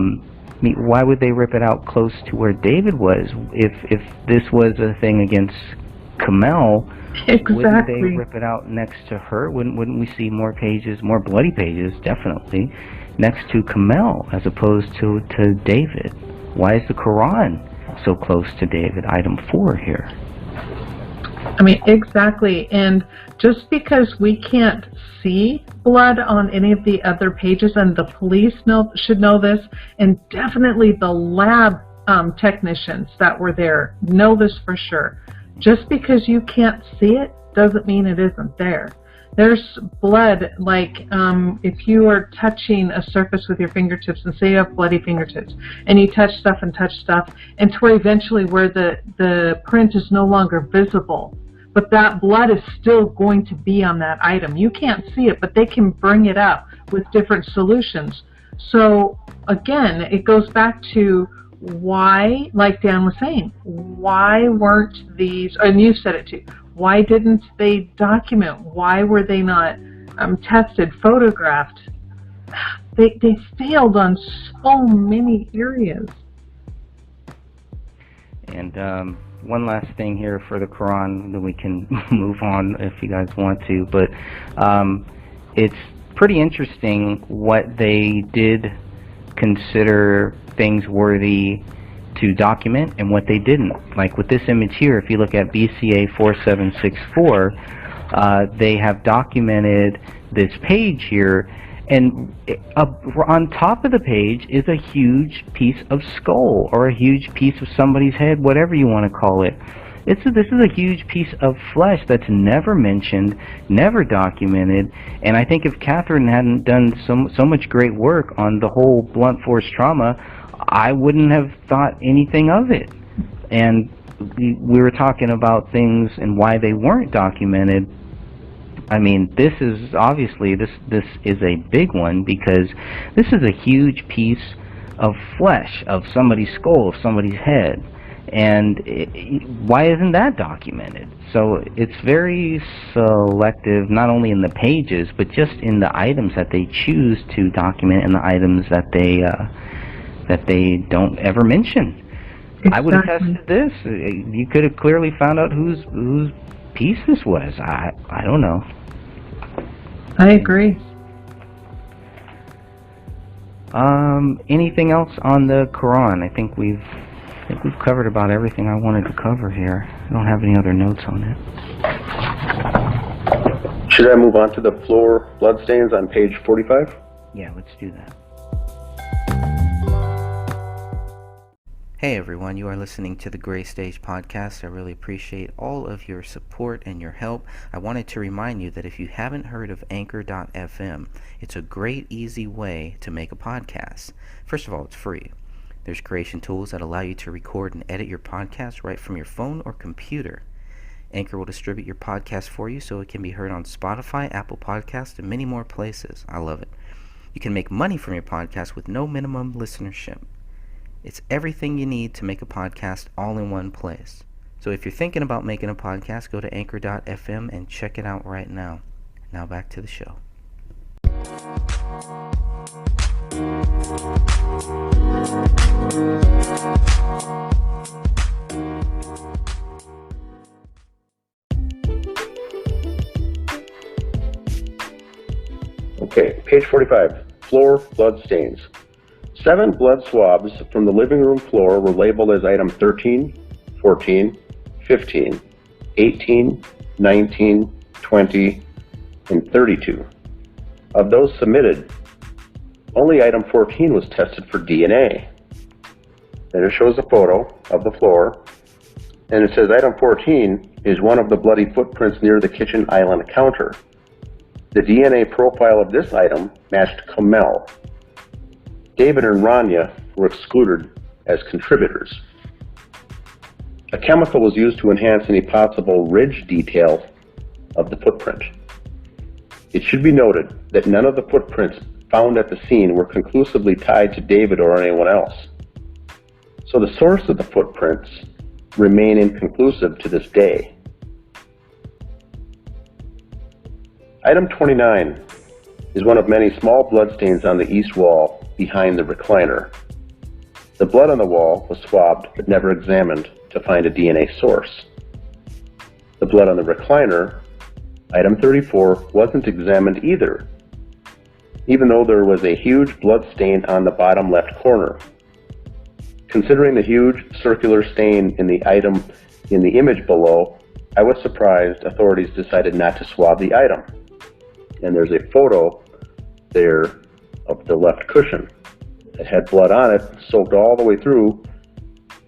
mean, why would they rip it out close to where David was? If this was a thing against Kamel, wouldn't they rip it out next to her? Wouldn't we see more pages, more bloody pages, definitely, next to Kamel as opposed to David? Why is the Quran so close to David, item 4 here? I mean, exactly. And just because we can't see blood on any of the other pages, and the police should know this, and definitely the lab technicians that were there know this for sure. Just because you can't see it doesn't mean it isn't there. There's blood, like if you are touching a surface with your fingertips, and say you have bloody fingertips, and you touch stuff, and to where eventually where the print is no longer visible, but that blood is still going to be on that item. You can't see it, but they can bring it up with different solutions. So again, it goes back to why, like Dan was saying, why weren't these, and you said it too, why didn't they document? Why were they not tested, photographed? They failed on so many areas. And one last thing here for the Quran, then we can move on if you guys want to, but it's pretty interesting what they did consider things worthy to document and what they didn't. Like with this image here, if you look at BCA 4764, they have documented this page here, and on top of the page is a huge piece of skull, or a huge piece of somebody's head, whatever you want to call it. This is a huge piece of flesh that's never mentioned, never documented, and I think if Catherine hadn't done so much great work on the whole blunt force trauma, I wouldn't have thought anything of it. And we were talking about things and why they weren't documented. I mean, this is obviously, this is a big one, because this is a huge piece of flesh, of somebody's skull, of somebody's head. And why isn't that documented? So it's very selective, not only in the pages, but just in the items that they choose to document, and the items that they don't ever mention. Exactly. I would have tested this. You could have clearly found out whose piece this was. I don't know. I agree. Anything else on the Quran? I think we've covered about everything I wanted to cover here. I don't have any other notes on it. Should I move on to the floor bloodstains on page 45? Yeah, let's do that. Hey everyone, you are listening to the Gray Stage Podcast. I really appreciate all of your support and your help. I wanted to remind you that if you haven't heard of Anchor.fm, it's a great, easy way to make a podcast. First of all, it's free. There's creation tools that allow you to record and edit your podcast right from your phone or computer. Anchor will distribute your podcast for you so it can be heard on Spotify, Apple Podcasts, and many more places. I love it. You can make money from your podcast with no minimum listenership. It's everything you need to make a podcast all in one place. So if you're thinking about making a podcast, go to Anchor.fm and check it out right now. Now back to the show. Okay, page 45, floor blood stains. 7 blood swabs from the living room floor were labeled as item 13, 14, 15, 18, 19, 20, and 32. Of those submitted, only item 14 was tested for DNA. Then it shows a photo of the floor, and it says item 14 is one of the bloody footprints near the kitchen island counter. The DNA profile of this item matched Kamel. David and Rania were excluded as contributors. A chemical was used to enhance any possible ridge detail of the footprint. It should be noted that none of the footprints found at the scene were conclusively tied to David or anyone else. So the source of the footprints remain inconclusive to this day. Item 29 is one of many small bloodstains on the east wall behind the recliner. The blood on the wall was swabbed but never examined to find a DNA source. The blood on the recliner, item 34, wasn't examined either, even though there was a huge blood stain on the bottom left corner. Considering the huge circular stain in the item in the image below, I was surprised authorities decided not to swab the item. And there's a photo there of the left cushion. It had blood on it, soaked all the way through,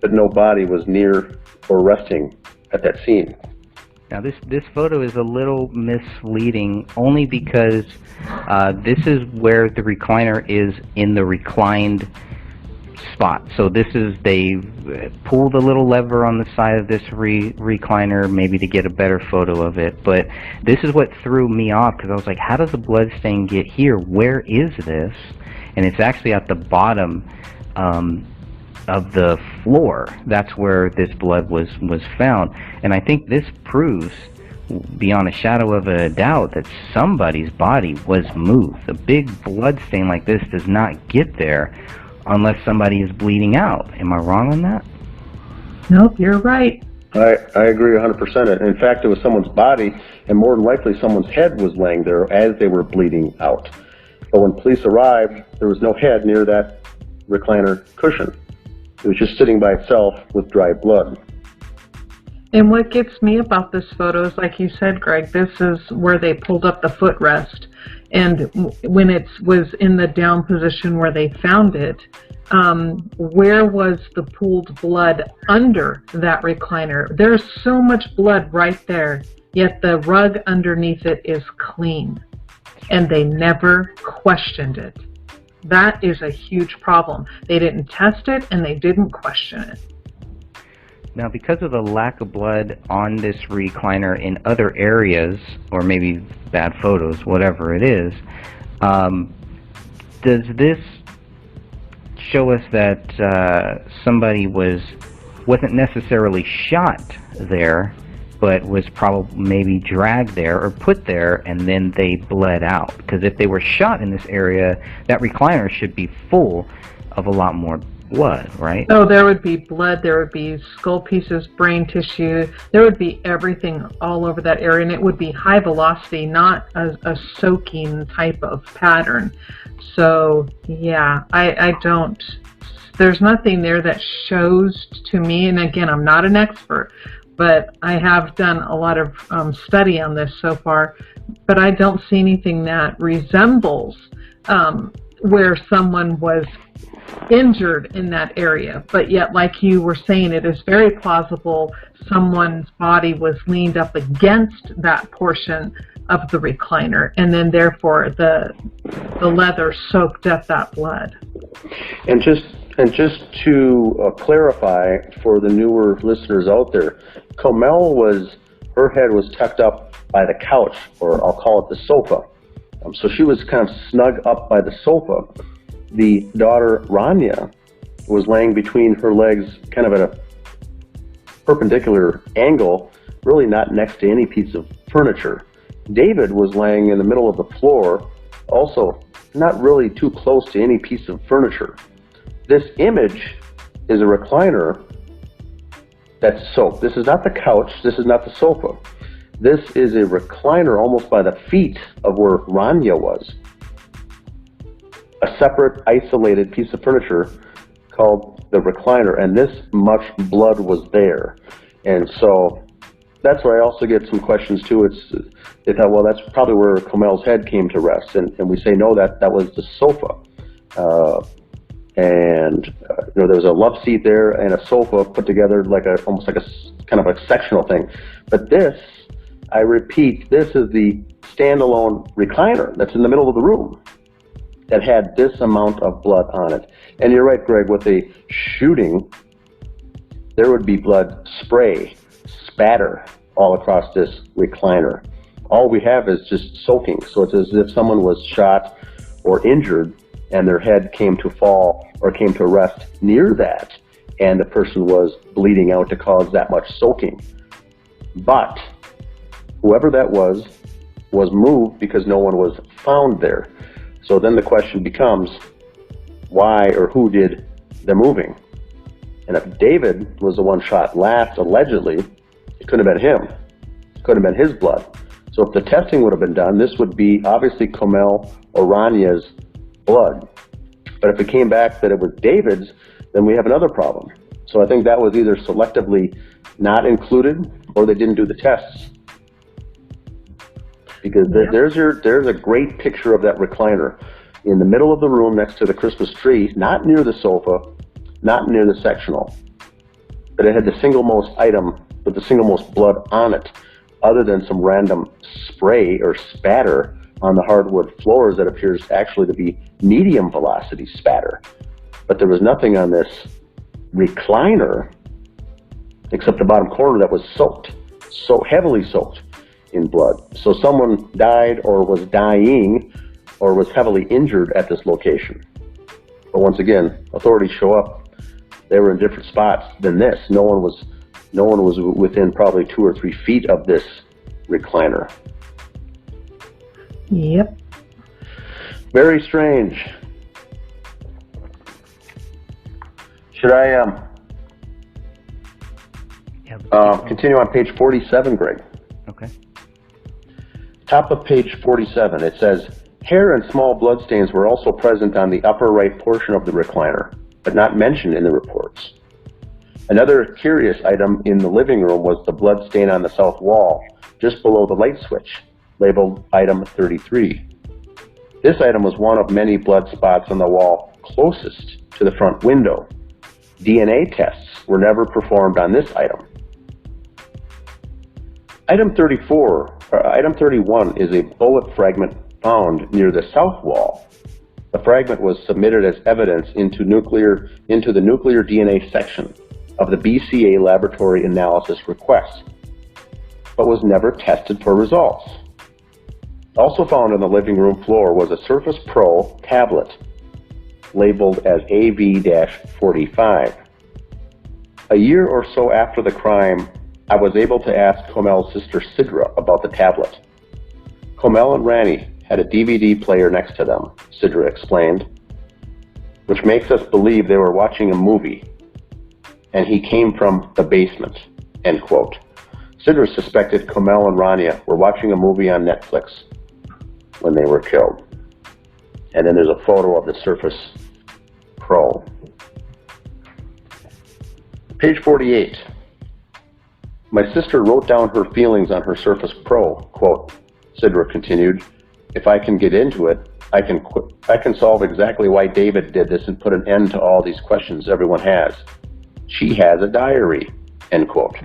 but no body was near or resting at that scene. Now this photo is a little misleading only because this is where the recliner is in the reclined spot. So this is, they pull the little lever on the side of this recliner maybe to get a better photo of it, but this is what threw me off, because I was like, how does the blood stain get here? Where is this? And it's actually at the bottom of the floor. That's where this blood was found. And I think this proves beyond a shadow of a doubt that somebody's body was moved. A big blood stain like this does not get there unless somebody is bleeding out. Am I wrong on that? Nope, you're right. I agree 100%. In fact, it was someone's body, and more than likely someone's head was laying there as they were bleeding out. But when police arrived, there was no head near that recliner cushion. It was just sitting by itself with dry blood. And what gets me about this photo is, like you said, Greg, this is where they pulled up the footrest. And when it was in the down position where they found it, where was the pooled blood under that recliner? There's so much blood right there, yet the rug underneath it is clean. And they never questioned it. That is a huge problem. They didn't test it and they didn't question it. Now, because of the lack of blood on this recliner in other areas, or maybe bad photos, whatever it is, does this show us that somebody wasn't necessarily shot there, but was probably maybe dragged there or put there and then they bled out? Because if they were shot in this area, that recliner should be full of a lot more blood, right? Oh, there would be blood, there would be skull pieces, brain tissue, there would be everything all over that area, and it would be high velocity, not a soaking type of pattern. So yeah, I don't, there's nothing there that shows to me, and again, I'm not an expert, but I have done a lot of study on this so far, but I don't see anything that resembles where someone was injured in that area. But yet, like you were saying, it is very plausible someone's body was leaned up against that portion of the recliner, and then therefore the leather soaked up that blood. And just to clarify for the newer listeners out there, Kamel her head was tucked up by the couch, or I'll call it the sofa. So she was kind of snug up by the sofa. The daughter, Rania, was laying between her legs, kind of at a perpendicular angle, really not next to any piece of furniture. David was laying in the middle of the floor, also not really too close to any piece of furniture. This image is a recliner that's soaked. This is not the couch, this is not the sofa. This is a recliner almost by the feet of where Rania was. A separate, isolated piece of furniture called the recliner, and this much blood was there. And so that's where I also get some questions too. They thought, well, that's probably where Kamel's head came to rest, and we say no, that was the sofa. There was a love seat there and a sofa put together like almost like a kind of a sectional thing. But this, I repeat, this is the standalone recliner that's in the middle of the room that had this amount of blood on it. And you're right, Greg, with a shooting, there would be blood spray, spatter all across this recliner. all we have is just soaking. So it's as if someone was shot or injured and their head came to fall or came to rest near that, and the person was bleeding out to cause that much soaking. But whoever that was moved because no one was found there. So then the question becomes, why or who did the moving? And if David was the one shot last, allegedly, it couldn't have been him. It couldn't have been his blood. So if the testing would have been done, this would be obviously Kamel or Rania's blood. But if it came back that it was David's, then we have another problem. So I think that was either selectively not included or they didn't do the tests. Because there's a great picture of that recliner in the middle of the room next to the Christmas tree, not near the sofa, not near the sectional, but it had the single most item with the single most blood on it, other than some random spray or spatter on the hardwood floors that appears actually to be medium velocity spatter. But there was nothing on this recliner except the bottom corner that was soaked, so heavily soaked in blood. So someone died or was dying or was heavily injured at this location. But once again, authorities show up. They were in different spots than this. No one was within probably 2 or 3 feet of this recliner. Yep. Very strange. Should I continue on page 47, Greg? Okay. Top of page 47, it says, hair and small bloodstains were also present on the upper right portion of the recliner, but not mentioned in the reports. Another curious item in the living room was the blood stain on the south wall, just below the light switch, labeled item 33. This item was one of many blood spots on the wall closest to the front window. DNA tests were never performed on this item. Item 31 is a bullet fragment found near the south wall. The fragment was submitted as evidence into the nuclear DNA section of the BCA laboratory analysis request, but was never tested for results. Also found on the living room floor was a Surface Pro tablet labeled as AV-45. A year or so after the crime, I was able to ask Kamel's sister Sidra about the tablet. Kamel and Rani had a DVD player next to them, Sidra explained, which makes us believe they were watching a movie, and he came from the basement, end quote. Sidra suspected Kamel and Rania were watching a movie on Netflix when they were killed. And then there's a photo of the Surface Pro. Page 48. My sister wrote down her feelings on her Surface Pro, quote, Sidra continued, if I can get into it, I can solve exactly why David did this and put an end to all these questions everyone has. She has a diary, end quote.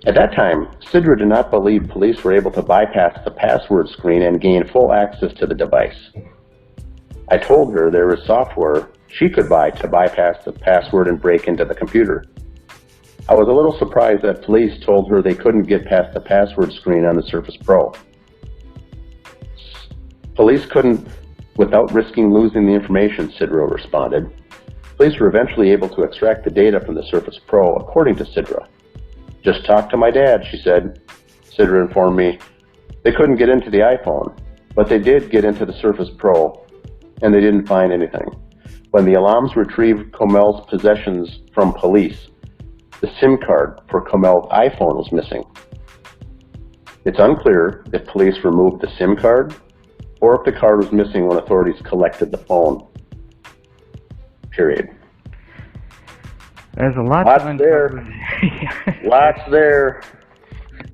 At that time, Sidra did not believe police were able to bypass the password screen and gain full access to the device. I told her there was software she could buy to bypass the password and break into the computer. I was a little surprised that police told her they couldn't get past the password screen on the Surface Pro. Police couldn't without risking losing the information, Sidra responded. Police were eventually able to extract the data from the Surface Pro, according to Sidra. Just talk to my dad, she said. Sidra informed me they couldn't get into the iPhone, but they did get into the Surface Pro, and they didn't find anything. When the alarms retrieved Kamel's possessions from police, the SIM card for Kamel's iPhone was missing. It's unclear if police removed the SIM card or if the card was missing when authorities collected the phone. Period. There's a lot Lots to there. Lots there.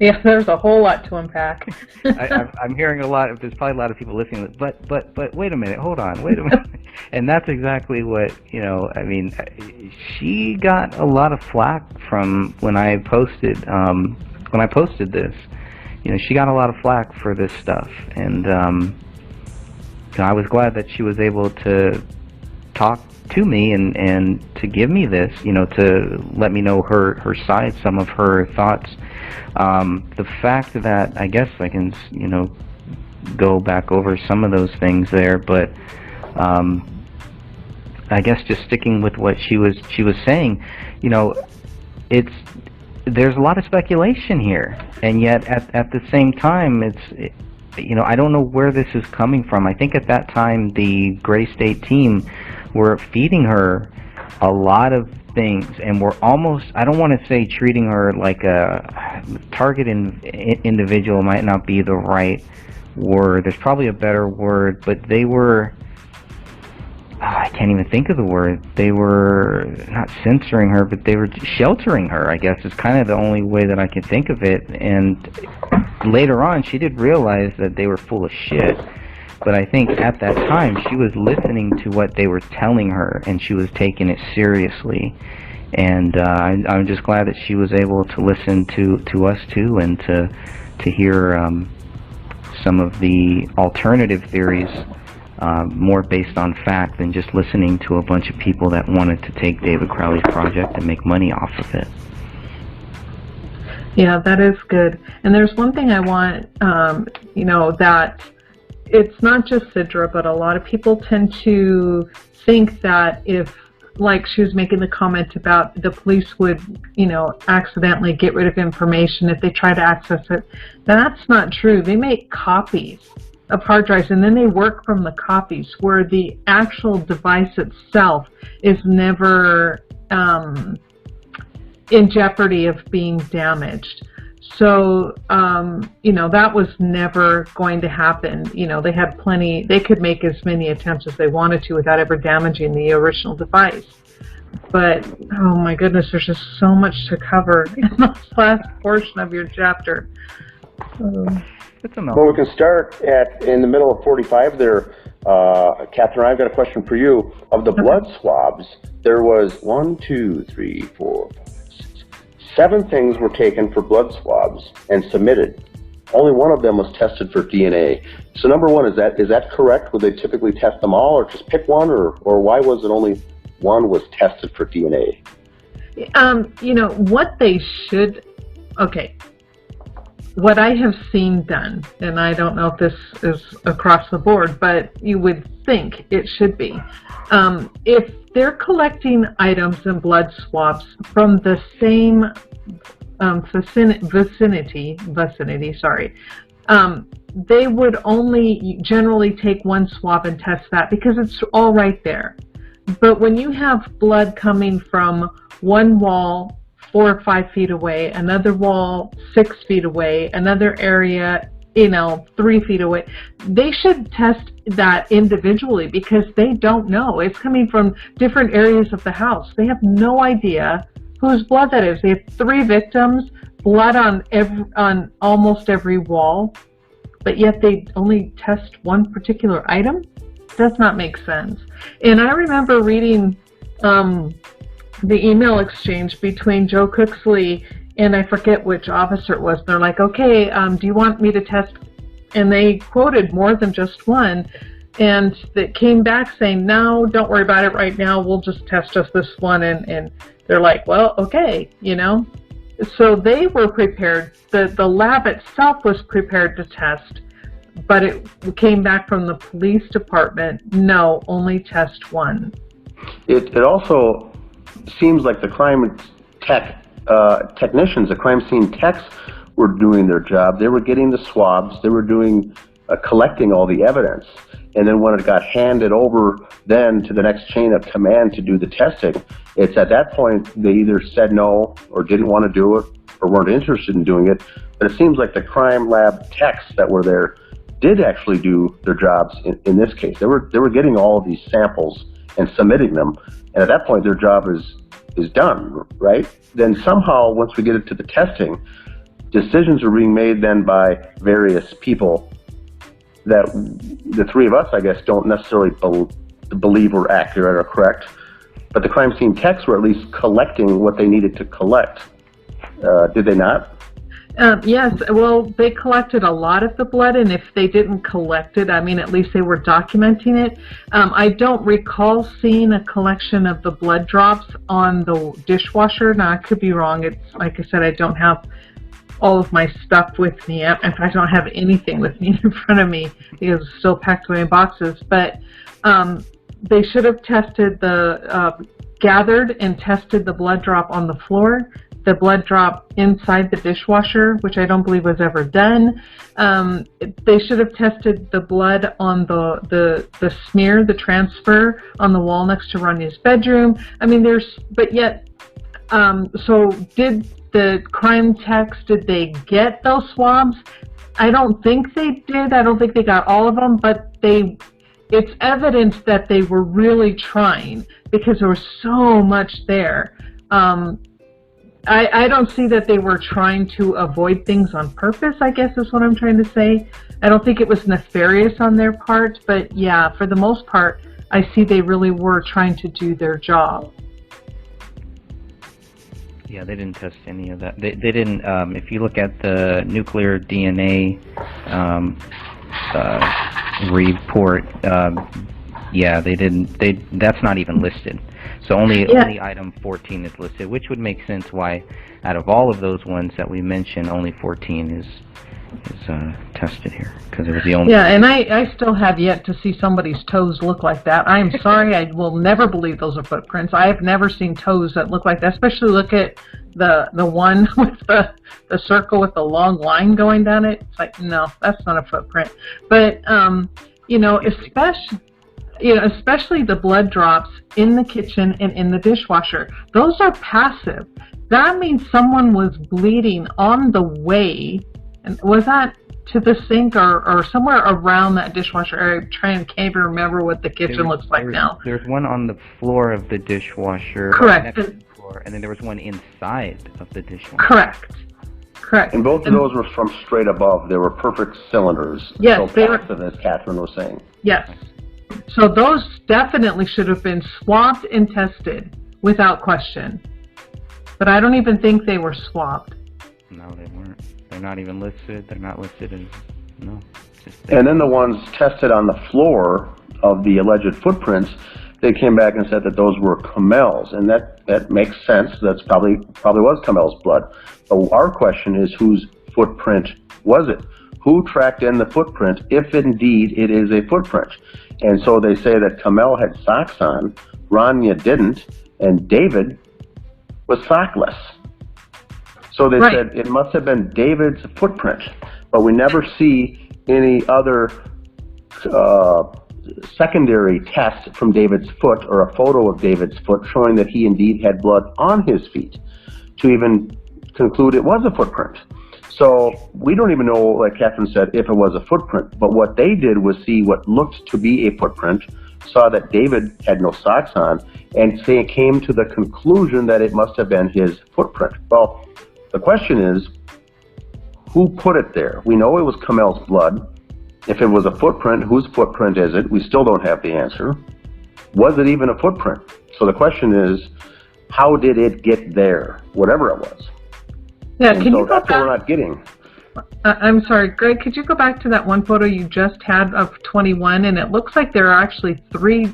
Yeah, there's a whole lot to unpack. I'm hearing a lot. There's probably a lot of people listening. But wait a minute. Hold on. Wait a minute. And that's exactly what, I mean, she got a lot of flack from when I posted this. She got a lot of flack for this stuff, and I was glad that she was able to talk to me and to give me this, to let me know her side, some of her thoughts. The fact that I guess I can, go back over some of those things there, but I guess just sticking with what she was saying, there's a lot of speculation here, and yet at the same time, I don't know where this is coming from. I think at that time the Gray State team were feeding her a lot of things, and were almost, I don't want to say treating her like a target individual, might not be the right word. There's probably a better word, but they were, I can't even think of the word. They were not censoring her, but they were sheltering her, I guess, is kind of the only way that I can think of it. And later on, she did realize that they were full of shit. But I think at that time, she was listening to what they were telling her, and she was taking it seriously. And I'm just glad that she was able to listen to us, too, and to hear some of the alternative theories, more based on fact than just listening to a bunch of people that wanted to take David Crowley's project and make money off of it. Yeah, that is good. And there's one thing I want, that it's not just Sidra, but a lot of people tend to think that if, like she was making the comment about the police would, accidentally get rid of information if they try to access it. That's not true. They make copies of hard drives, and then they work from the copies, where the actual device itself is never in jeopardy of being damaged. So, that was never going to happen. They had plenty, they could make as many attempts as they wanted to without ever damaging the original device. But, oh my goodness, there's just so much to cover in this last portion of your chapter. Well, we can start in the middle of 45 there. Catherine, I've got a question for you. Of the blood swabs, there was 7 things were taken for blood swabs and submitted. Only one of them was tested for DNA. So number one, is that correct? Would they typically test them all, or just pick one, or why was it only one was tested for DNA? What they should, okay, what I have seen done, and I don't know if this is across the board, but you would think it should be. If they're collecting items and blood swabs from the same vicinity, they would only generally take one swab and test that because it's all right there. But when you have blood coming from one wall 4 or 5 feet away, another wall 6 feet away, another area 3 feet away, they should test that individually, because they don't know. It's coming from different areas of the house. They have no idea whose blood that is. They have 3 victims, blood on almost every wall, but yet they only test one particular item? Does not make sense. And I remember reading the email exchange between Joe Cooksley and I forget which officer it was. They're like, okay, do you want me to test? And they quoted more than just one, and that came back saying, no, don't worry about it right now. We'll just test just this one. And they're like, well, okay, So they were prepared. The lab itself was prepared to test, but it came back from the police department, no, only test one. It also seems like the crime technicians, the crime scene techs, were doing their job. They were getting the swabs. They were collecting all the evidence. And then when it got handed over then to the next chain of command to do the testing, it's at that point they either said no or didn't want to do it or weren't interested in doing it. But it seems like the crime lab techs that were there did actually do their jobs in this case. They were getting all of these samples and submitting them. And at that point, their job is done, right? Then somehow, once we get it to the testing, decisions are being made then by various people that the 3 of us, I guess, don't necessarily believe were accurate or correct. But the crime scene techs were at least collecting what they needed to collect. Did they not? Yes, well, they collected a lot of the blood, and if they didn't collect it, I mean, at least they were documenting it. I don't recall seeing a collection of the blood drops on the dishwasher. Now, I could be wrong. It's like I said, I don't have all of my stuff with me. In fact, I don't have anything with me in front of me because it's still packed away in boxes. But they should have tested gathered and tested the blood drop on the floor, the blood drop inside the dishwasher, which I don't believe was ever done. They should have tested the blood on the smear, the transfer on the wall next to Rania's bedroom. I mean, so did the crime techs, did they get those swabs? I don't think they did. I don't think they got all of them, but it's evidence that they were really trying because there was so much there. I don't see that they were trying to avoid things on purpose, I guess is what I'm trying to say. I don't think it was nefarious on their part, but yeah, for the most part, I see they really were trying to do their job. Yeah, they didn't test any of that. They didn't, if you look at the nuclear DNA report, yeah, they didn't, that's not even listed. So only item 14 is listed, which would make sense why out of all of those ones that we mentioned, only 14 is tested here, because it was the only. Yeah, and I still have yet to see somebody's toes look like that. I am sorry, I will never believe those are footprints. I have never seen toes that look like that, especially look at the one with the circle with the long line going down it. It's like, no, that's not a footprint. But, especially the blood drops in the kitchen and in the dishwasher. Those are passive. That means someone was bleeding on the way. And was that to the sink or somewhere around that dishwasher? Can't even remember what the kitchen looks like now. There's one on the floor of the dishwasher. Correct. Next to the floor, and then there was one inside of the dishwasher. Correct. And both of those were from straight above. They were perfect cylinders. Yes, so they were. passive, as Catherine was saying. Yes. So those definitely should have been swabbed and tested without question. But I don't even think they were swabbed. No, they weren't. They're not even listed. They're not listed as, no. And then the ones tested on the floor of the alleged footprints, they came back and said that those were Kamel's, and that makes sense. That's probably was Kamel's blood. But our question is, whose footprint was it? Who tracked in the footprint, if indeed it is a footprint? And so they say that Kamel had socks on, Rania didn't, and David was sockless. So they said it must have been David's footprint, but we never see any other secondary test from David's foot or a photo of David's foot showing that he indeed had blood on his feet to even conclude it was a footprint. So we don't even know, like Catherine said, if it was a footprint. But what they did was see what looked to be a footprint, saw that David had no socks on, and they came to the conclusion that it must have been his footprint. Well, the question is, who put it there? We know it was Kamel's blood. If it was a footprint, whose footprint is it? We still don't have the answer. Was it even a footprint? So the question is, how did it get there, whatever it was? Yeah, and can so you go that's back? what we're not getting. I'm sorry, Greg, could you go back to that one photo you just had of 21? And it looks like there are actually 3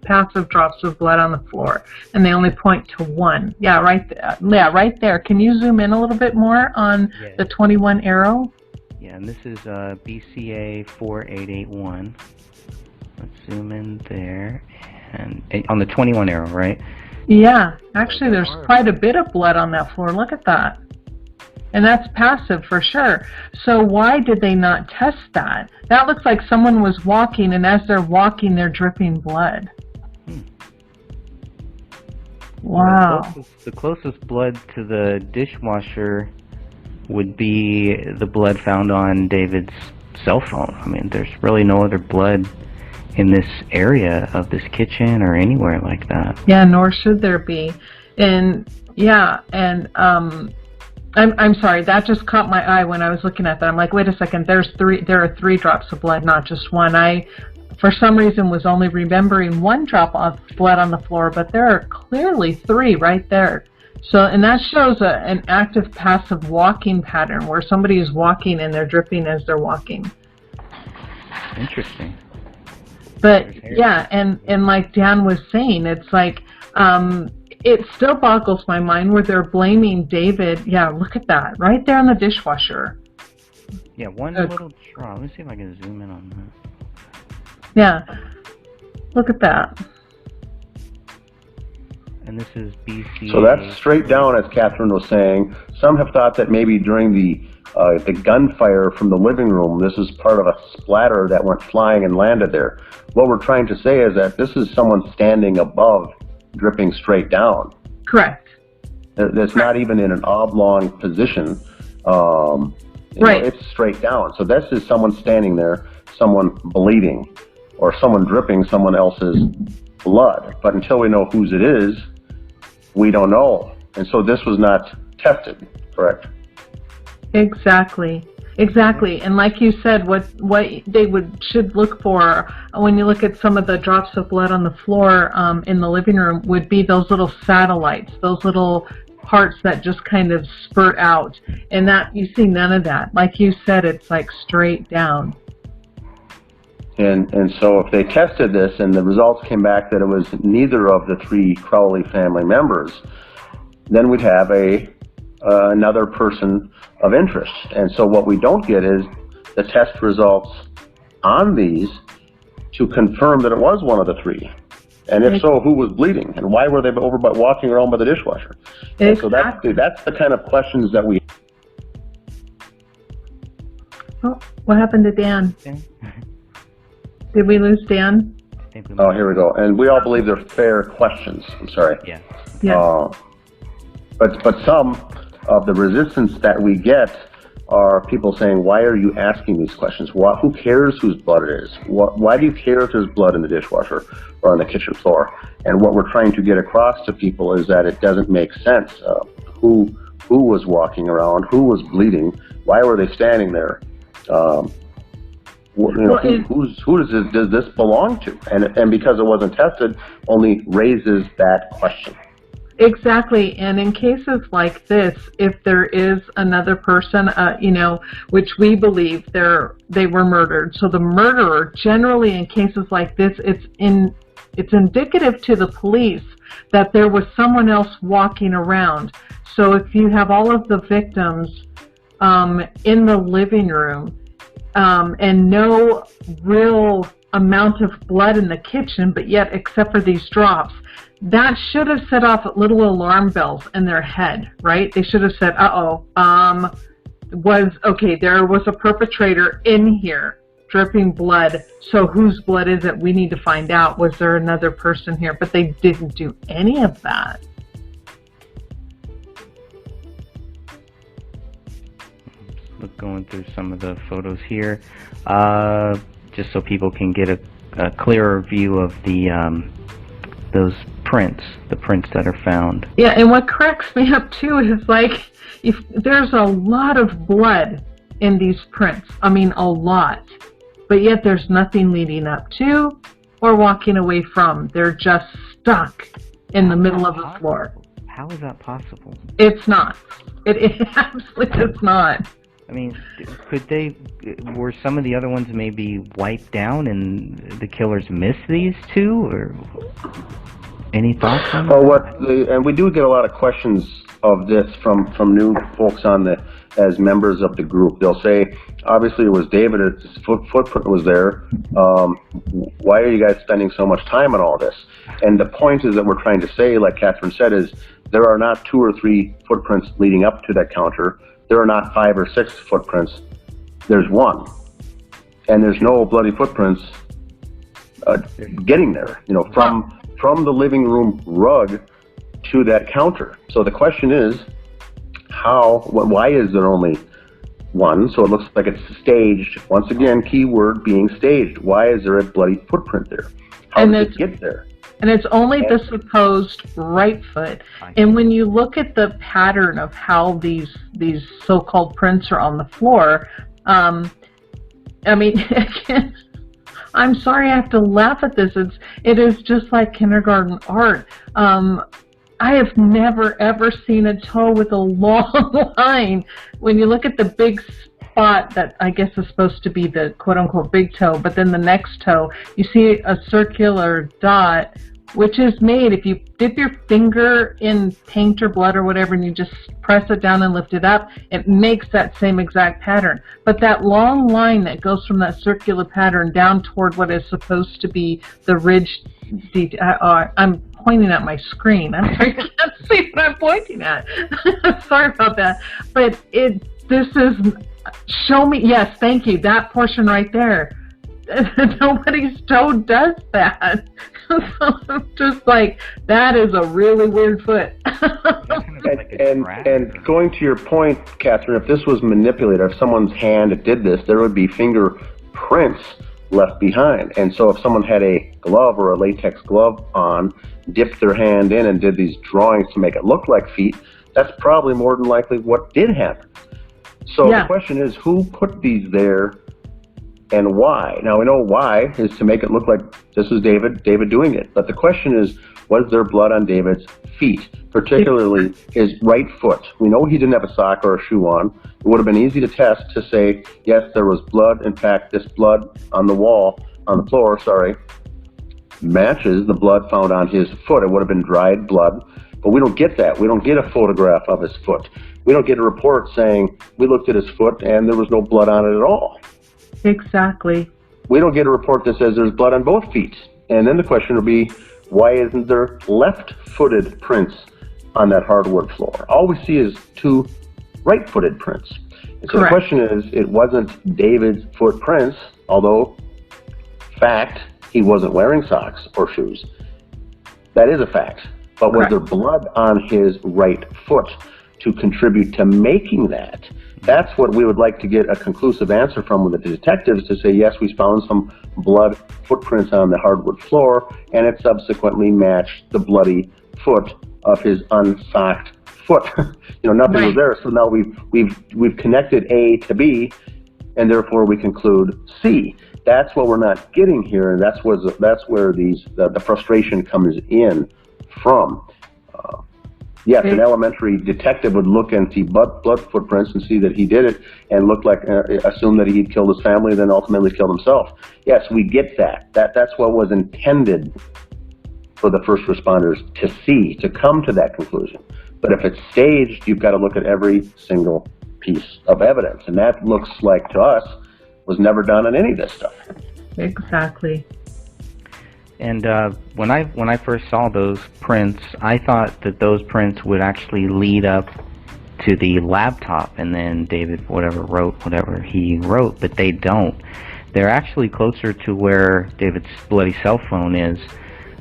passive drops of blood on the floor, and they only point to 1. Yeah, right there. Yeah, right there. Can you zoom in a little bit more on the 21 arrow? Yeah, and this is BCA 4881. Let's zoom in there. And on the 21 arrow, right? Yeah, actually there's quite a bit of blood on that floor. Look at that. And that's passive for sure. So why did they not test that? That looks like someone was walking, and as they're walking, they're dripping blood. Wow. The closest blood to the dishwasher would be the blood found on David's cell phone. I mean, there's really no other blood in this area of this kitchen or anywhere like that. Yeah, nor should there be. And yeah, and I'm sorry, that just caught my eye when I was looking at that. I'm like, wait a second, there are 3 drops of blood, not just 1. I, for some reason, was only remembering 1 drop of blood on the floor, but there are clearly 3 right there. So, and that shows an active passive walking pattern where somebody is walking and they're dripping as they're walking. Interesting. But yeah, and like Dan was saying, it's like, it still boggles my mind where they're blaming David. Yeah, look at that, right there in the dishwasher. Yeah, one little drop. Let me see if I can zoom in on that. Yeah, look at that. And this is BC. So that's straight down, as Catherine was saying. Some have thought that maybe during the gunfire from the living room, this is part of a splatter that went flying and landed there. What we're trying to say is that this is someone standing above, dripping straight down. Correct. It's not even in an oblong position. Right. It's straight down. So this is someone standing there, someone bleeding, or someone dripping someone else's blood. But until we know whose it is, we don't know. And so this was not tested, correct? Exactly. Exactly. And like you said, what they should look for when you look at some of the drops of blood on the floor in the living room would be those little satellites, those little parts that just kind of spurt out. And that you see none of that. Like you said, it's like straight down. And so if they tested this and the results came back that it was neither of the three Crowley family members, then we'd have another person of interest. And so what we don't get is the test results on these to confirm that it was one of the three. And if so, who was bleeding? And why were they walking around by the dishwasher? And so that's the kind of questions that we... Oh, what happened to Dan? Did we lose Dan? Oh, here we go. And we all believe they're fair questions. I'm sorry. Yeah. Yeah. But some of the resistance that we get are people saying, why are you asking these questions? Who cares whose blood it is? Why do you care if there's blood in the dishwasher or on the kitchen floor? And what we're trying to get across to people is that it doesn't make sense. Who was walking around? Who was bleeding? Why were they standing there? Who does this belong to? And because it wasn't tested, only raises that question. Exactly, and in cases like this, if there is another person, which we believe they were murdered, so the murderer, generally in cases like this, it's indicative to the police that there was someone else walking around. So if you have all of the victims in the living room and no real amount of blood in the kitchen, but yet except for these drops, that should have set off little alarm bells in their head, right? They should have said, there was a perpetrator in here dripping blood, so whose blood is it? We need to find out. Was there another person here? But they didn't do any of that. Going through some of the photos here, just so people can get a clearer view of those prints, the prints that are found. Yeah, and what cracks me up too is like, if there's a lot of blood in these prints, I mean a lot, but yet there's nothing leading up to or walking away from. They're just stuck in the middle of the floor. How is that possible? It's not. It absolutely is not. I mean, were some of the other ones maybe wiped down and the killers missed these two, or any thoughts on that? And we do get a lot of questions of this from new folks as members of the group. They'll say, obviously it was David, his footprint was there. Why are you guys spending so much time on all this? And the point is that we're trying to say, like Catherine said, is there are not 2 or 3 footprints leading up to that counter. There are not 5 or 6 footprints. There's 1. And there's no bloody footprints getting there, from the living room rug to that counter. So the question is, why is there only 1? So it looks like it's staged. Once again, key word being staged. Why is there a bloody footprint there? How did it get there? And it's only the supposed right foot. And when you look at the pattern of how these so-called prints are on the floor, I mean, again, I'm sorry I have to laugh at this. It is just like kindergarten art. I have never ever seen a toe with a long line. When you look at the big spot that I guess is supposed to be the quote-unquote big toe, but then the next toe, you see a circular dot, which is made, if you dip your finger in paint or blood or whatever and you just press it down and lift it up, it makes that same exact pattern. But that long line that goes from that circular pattern down toward what is supposed to be the ridge, I'm pointing at my screen. I'm sorry, you can't see what I'm pointing at. Sorry about that. But this is, show me, yes, thank you, that portion right there. Nobody's toe does that. So I'm just like, that is a really weird foot. and going to your point, Catherine, if this was manipulated, if someone's hand did this, there would be fingerprints left behind. And so if someone had a glove or a latex glove on, dipped their hand in and did these drawings to make it look like feet, that's probably more than likely what did happen. So the question is, who put these there and why? Now, we know why is to make it look like this is David doing it. But the question is, was there blood on David's feet, particularly his right foot? We know he didn't have a sock or a shoe on. It would have been easy to test to say, yes, there was blood. In fact, this blood on the floor, matches the blood found on his foot. It would have been dried blood. But we don't get that. We don't get a photograph of his foot. We don't get a report saying, we looked at his foot and there was no blood on it at all. Exactly. We don't get a report that says there's blood on both feet. And then the question will be, why isn't there left-footed prints on that hardwood floor? All we see is two right-footed prints. And so the question is, it wasn't David's footprints, although, fact, he wasn't wearing socks or shoes. That is a fact. But was there blood on his right foot to contribute to making that? That's what we would like to get a conclusive answer from with the detectives, to say, yes, we found some blood footprints on the hardwood floor, and it subsequently matched the bloody foot of his unsocked foot. Nothing was there. So now we've connected A to B, and therefore we conclude C. That's what we're not getting here, and that's where the frustration comes in from. Yes, an elementary detective would look and see blood footprints and see that he did it and assume that he'd killed his family and then ultimately killed himself. Yes, we get that. That's what was intended for the first responders to see, to come to that conclusion. But if it's staged, you've got to look at every single piece of evidence. And that looks like, to us, was never done on any of this stuff. Exactly. And when I first saw those prints, I thought that those prints would actually lead up to the laptop, and then David wrote whatever he wrote, but they don't. They're actually closer to where David's bloody cell phone is.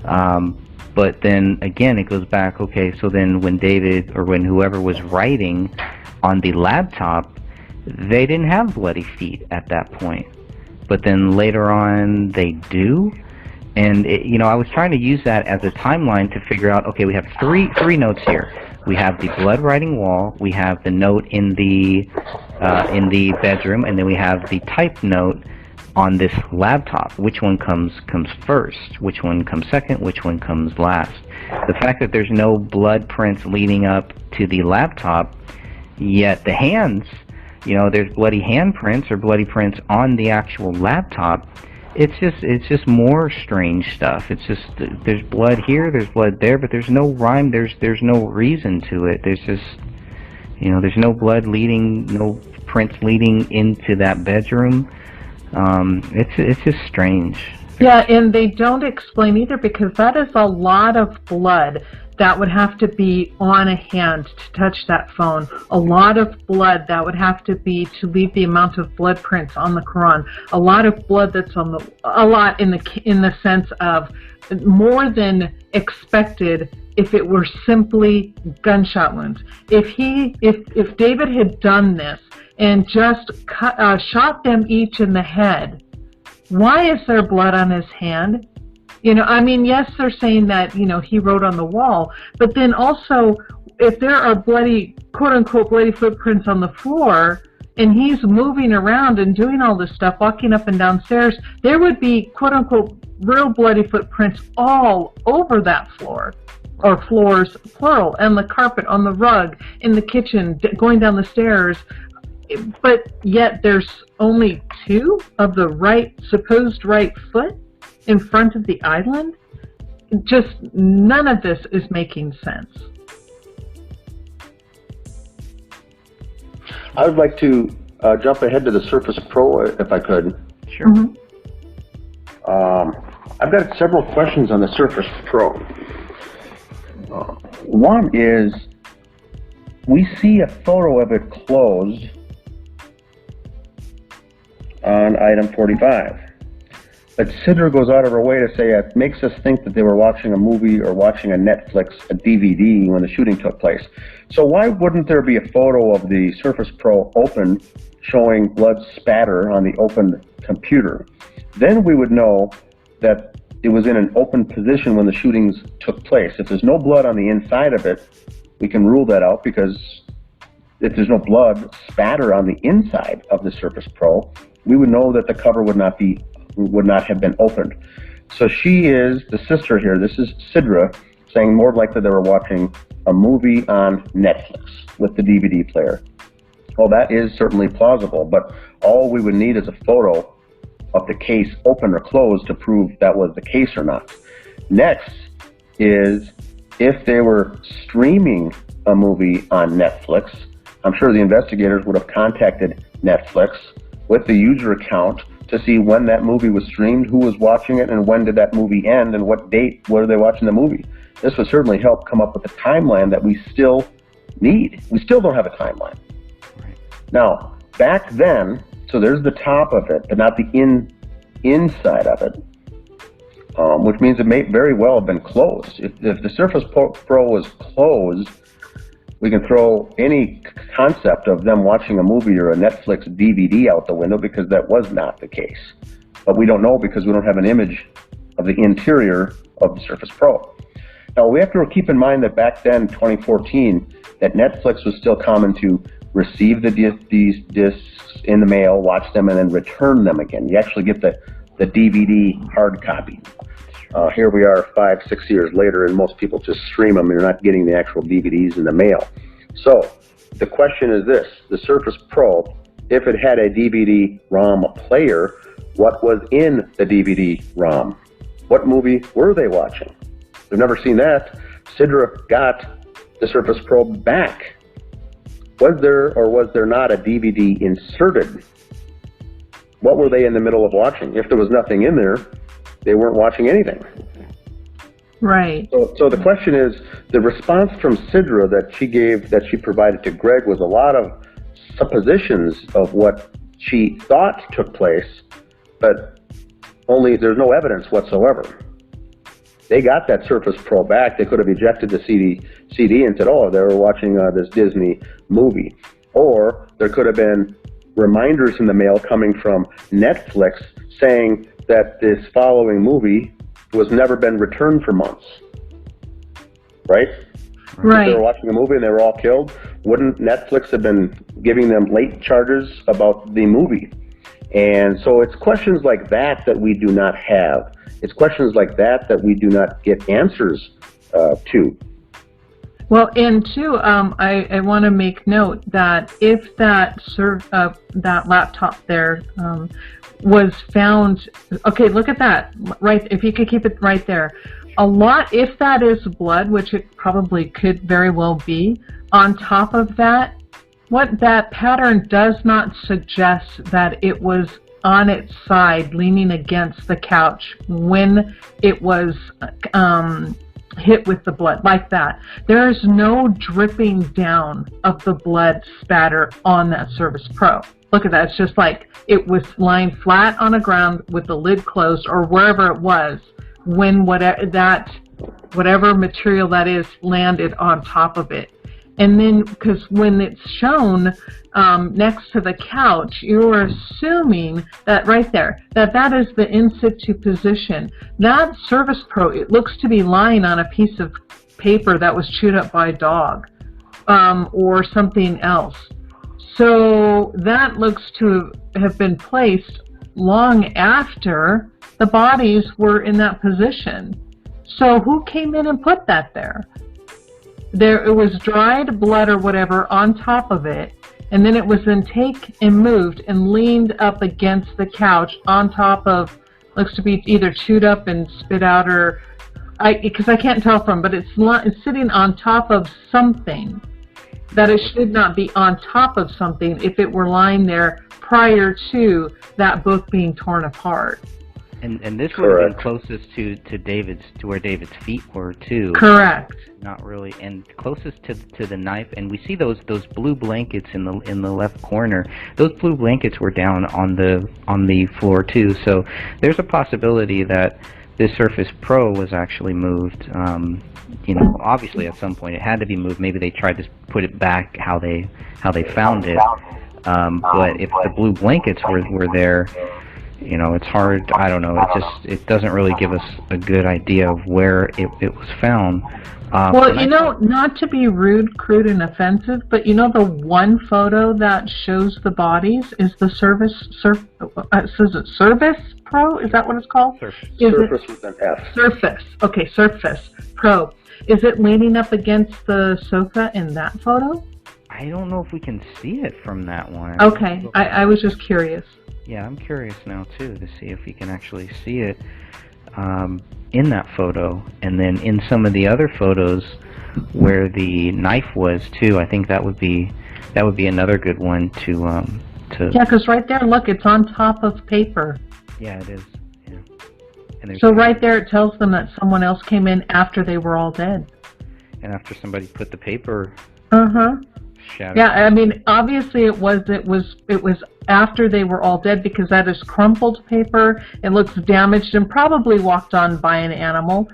But then again, it goes back, okay, so then when David, or when whoever was writing on the laptop, they didn't have bloody feet at that point. But then later on, they do. And I was trying to use that as a timeline to figure out, okay, we have three notes here. We have the blood writing wall, we have the note in the bedroom, and then we have the type note on this laptop. Which one comes first? Which one comes second? Which one comes last? The fact that there's no blood prints leading up to the laptop, yet the hands, there's bloody handprints or bloody prints on the actual laptop. It's just more strange stuff. It's just, there's blood here, there's blood there, but there's no rhyme, there's no reason to it. There's just, there's no blood leading, no prints leading into that bedroom. It's just strange. Yeah, and they don't explain either, because that is a lot of blood that would have to be on a hand to touch that phone. A lot of blood that would have to be to leave the amount of blood prints on the Koran. A lot of blood that's on a lot in the sense of more than expected if it were simply gunshot wounds. If David had done this and just shot them each in the head, why is there blood on his hand? Yes, they're saying that, he wrote on the wall, but then also, if there are bloody, quote-unquote, bloody footprints on the floor, and he's moving around and doing all this stuff, walking up and downstairs, there would be, quote unquote, real bloody footprints all over that floor, or floors, plural, and the carpet, on the rug, in the kitchen, going down the stairs. But yet there's only 2 of the supposed right foot in front of the island. Just none of this is making sense. I would like to jump ahead to the Surface Pro, if I could. Sure. Mm-hmm. I've got several questions on the Surface Pro. One is, we see a photo of it closed on item 45. But Sidra goes out of her way to say it makes us think that they were watching a movie or watching a Netflix, a DVD, when the shooting took place. So why wouldn't there be a photo of the Surface Pro open, showing blood spatter on the opened computer? Then we would know that it was in an open position when the shootings took place. If there's no blood on the inside of it, we can rule that out, because if there's no blood spatter on the inside of the Surface Pro, we would know that the cover would not have been opened. So she is the sister here. This is Sidra saying more likely they were watching a movie on Netflix with the DVD player. Well, that is certainly plausible, but all we would need is a photo of the case open or closed to prove that was the case or not. Next is, if they were streaming a movie on Netflix, I'm sure the investigators would have contacted Netflix with the user account to see when that movie was streamed, who was watching it, and when did that movie end, and what date were they watching the movie. This would certainly help come up with a timeline that we still need. We still don't have a timeline. Right. Now, back then, so there's the top of it, but not the inside of it, which means it may very well have been closed. If the Surface Pro was closed, we can throw any concept of them watching a movie or a Netflix DVD out the window, because that was not the case. But we don't know, because we don't have an image of the interior of the Surface Pro. Now, we have to keep in mind that back then, 2014, that Netflix was still common to receive these discs in the mail, watch them, and then return them again. You actually get the DVD hard copy. Here we are 5-6 years later, and most people just stream them. You're not getting the actual DVDs in the mail. So the question is this: the Surface Pro, if it had a DVD-ROM player, what was in the DVD-ROM? What movie were they watching? We've never seen that. Sidra got the Surface Pro back. Was there or was there not a DVD inserted? What were they in the middle of watching? If there was nothing in there, they weren't watching anything. Right. So the question is, the response from Sidra that she provided to Greg was a lot of suppositions of what she thought took place, but there's no evidence whatsoever. They got that Surface Pro back. They could have ejected the CD and said, oh, they were watching this Disney movie. Or there could have been reminders in the mail coming from Netflix saying that this following movie was never been returned for months. Right? Right. If they were watching a movie and they were all killed, wouldn't Netflix have been giving them late charges about the movie? And so it's questions like that that we do not have. It's questions like that that we do not get answers to. Well, and too, I want to make note that if that laptop there was found, okay, look at that, right? If you could keep it right there, if that is blood, which it probably could very well be, on top of that, what that pattern does not suggest that it was on its side, leaning against the couch when it was hit with the blood, like that. There is no dripping down of the blood spatter on that Surface Pro. Look at that. It's just like it was lying flat on the ground with the lid closed, or wherever it was, when whatever material that is landed on top of it. And then, because when it's shown next to the couch, you're assuming that right there, that is the in situ position. That Surface Pro, it looks to be lying on a piece of paper that was chewed up by a dog or something else. So that looks to have been placed long after the bodies were in that position. So who came in and put that there? It was dried blood or whatever on top of it, and then it was then taken and moved and leaned up against the couch on top of, looks to be either chewed up and spit out, or because I can't tell from, but it's sitting on top of something that it should not be on top of something if it were lying there prior to that book being torn apart. And this would have been closest to where David's feet were too. Correct. Not really, and closest to the knife. And we see those blue blankets in the left corner. Those blue blankets were down on the floor too. So there's a possibility that this Surface Pro was actually moved. You know, obviously at some point it had to be moved. Maybe they tried to put it back how they found it. But if the blue blankets were there, you know, it's hard. I don't know. It doesn't really give us a good idea of where it was found. Well, you know, not to be rude, crude, and offensive, but you know, the one photo that shows the bodies is the Surface Pro. Is that what it's called? Surface with an F. Surface. Okay, Surface Pro. Is it leaning up against the sofa in that photo? I don't know if we can see it from that one. Okay, I was just curious. Yeah, I'm curious now too to see if we can actually see it in that photo, and then in some of the other photos where the knife was too. I think that would be another good one to. Yeah, because right there, look, it's on top of paper. Yeah, it is. Yeah. And so right there, it tells them that someone else came in after they were all dead. And after somebody put the paper. Shattered. Yeah, I mean, obviously it was after they were all dead, because that is crumpled paper. It looks damaged and probably walked on by an animal.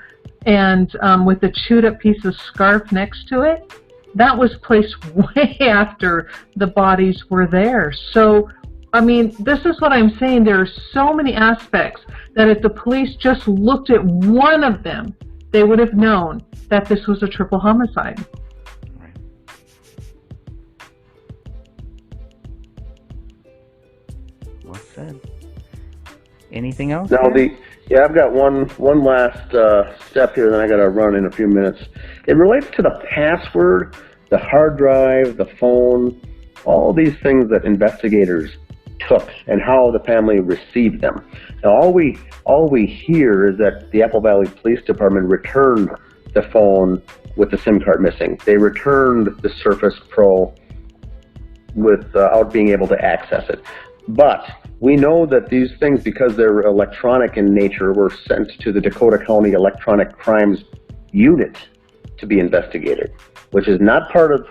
And with a chewed up piece of scarf next to it, that was placed way after the bodies were there. So, I mean, this is what I'm saying. There are so many aspects that if the police just looked at one of them, they would have known that this was a triple homicide. Well said. Anything else? Now yeah, I've got one last step here, then I got to run in a few minutes. It relates to the password, the hard drive, the phone, all these things that investigators took and how the family received them. Now, all we hear is that the Apple Valley Police Department returned the phone with the SIM card missing. They returned the Surface Pro without being able to access it. But we know that these things, because they're electronic in nature, were sent to the Dakota County Electronic Crimes Unit to be investigated, which is not part of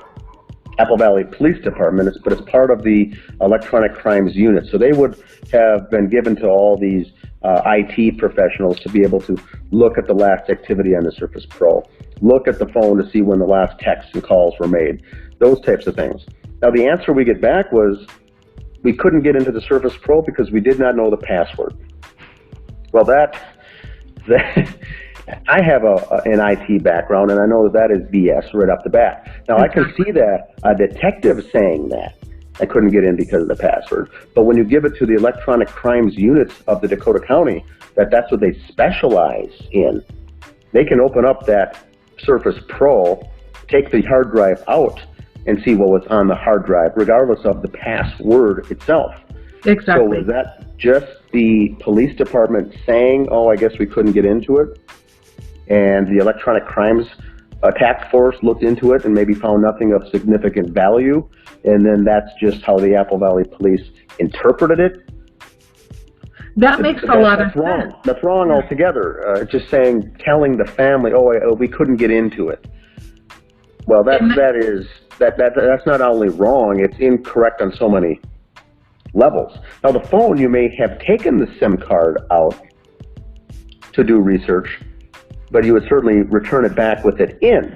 Apple Valley Police Department, but it's part of the Electronic Crimes Unit. So they would have been given to all these IT professionals to be able to look at the last activity on the Surface Pro, look at the phone to see when the last texts and calls were made, those types of things. Now, the answer we get back was, we couldn't get into the Surface Pro because we did not know the password. Well, that I have an IT background, and I know that is BS right off the bat. Now, I can see that a detective saying that I couldn't get in because of the password. But when you give it to the Electronic Crimes Units of the Dakota County, that's what they specialize in, they can open up that Surface Pro, take the hard drive out, and see what was on the hard drive, regardless of the password itself. Exactly. So was that just the police department saying, oh, I guess we couldn't get into it, and the Electronic Crimes Task Force looked into it and maybe found nothing of significant value, and then that's just how the Apple Valley Police interpreted it? That makes a lot of sense. That's wrong altogether. Just telling the family, oh, we couldn't get into it. Well, that's not only wrong, it's incorrect on so many levels. Now, the phone, you may have taken the SIM card out to do research, but you would certainly return it back with it in.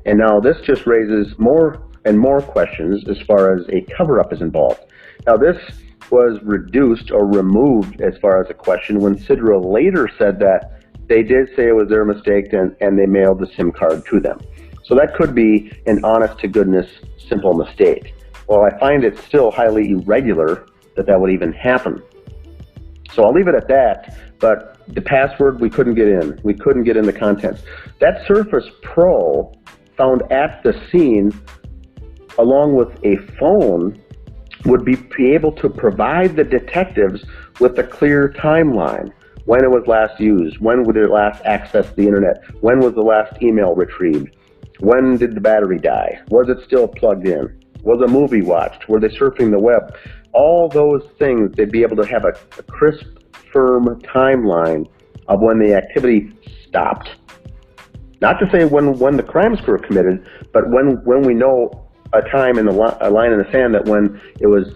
And now this just raises more and more questions as far as a cover-up is involved. Now, this was reduced or removed as far as a question when Sidra later said that they did say it was their mistake and they mailed the SIM card to them. So that could be an honest-to-goodness simple mistake. Well, I find it still highly irregular that would even happen. So I'll leave it at that, but the password, we couldn't get in. We couldn't get in the contents. That Surface Pro found at the scene, along with a phone, would be able to provide the detectives with a clear timeline. When it was last used, when would it last access the internet, when was the last email retrieved, when did the battery die, was it still plugged in, was a movie watched, were they surfing the web? All those things, they'd be able to have a crisp, firm timeline of when the activity stopped. Not to say when the crimes were committed, but when we know a time in a line in the sand that when it was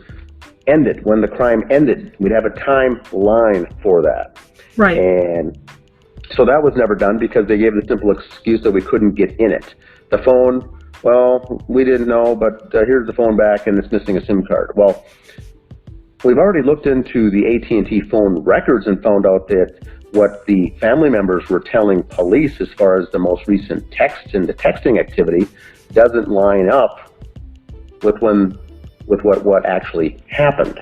ended, when the crime ended, we'd have a timeline for that. Right. And so that was never done because they gave the simple excuse that we couldn't get in it. The phone, well, we didn't know, but here's the phone back and it's missing a SIM card. Well, we've already looked into the AT&T phone records and found out that what the family members were telling police as far as the most recent text and the texting activity doesn't line up with what actually happened.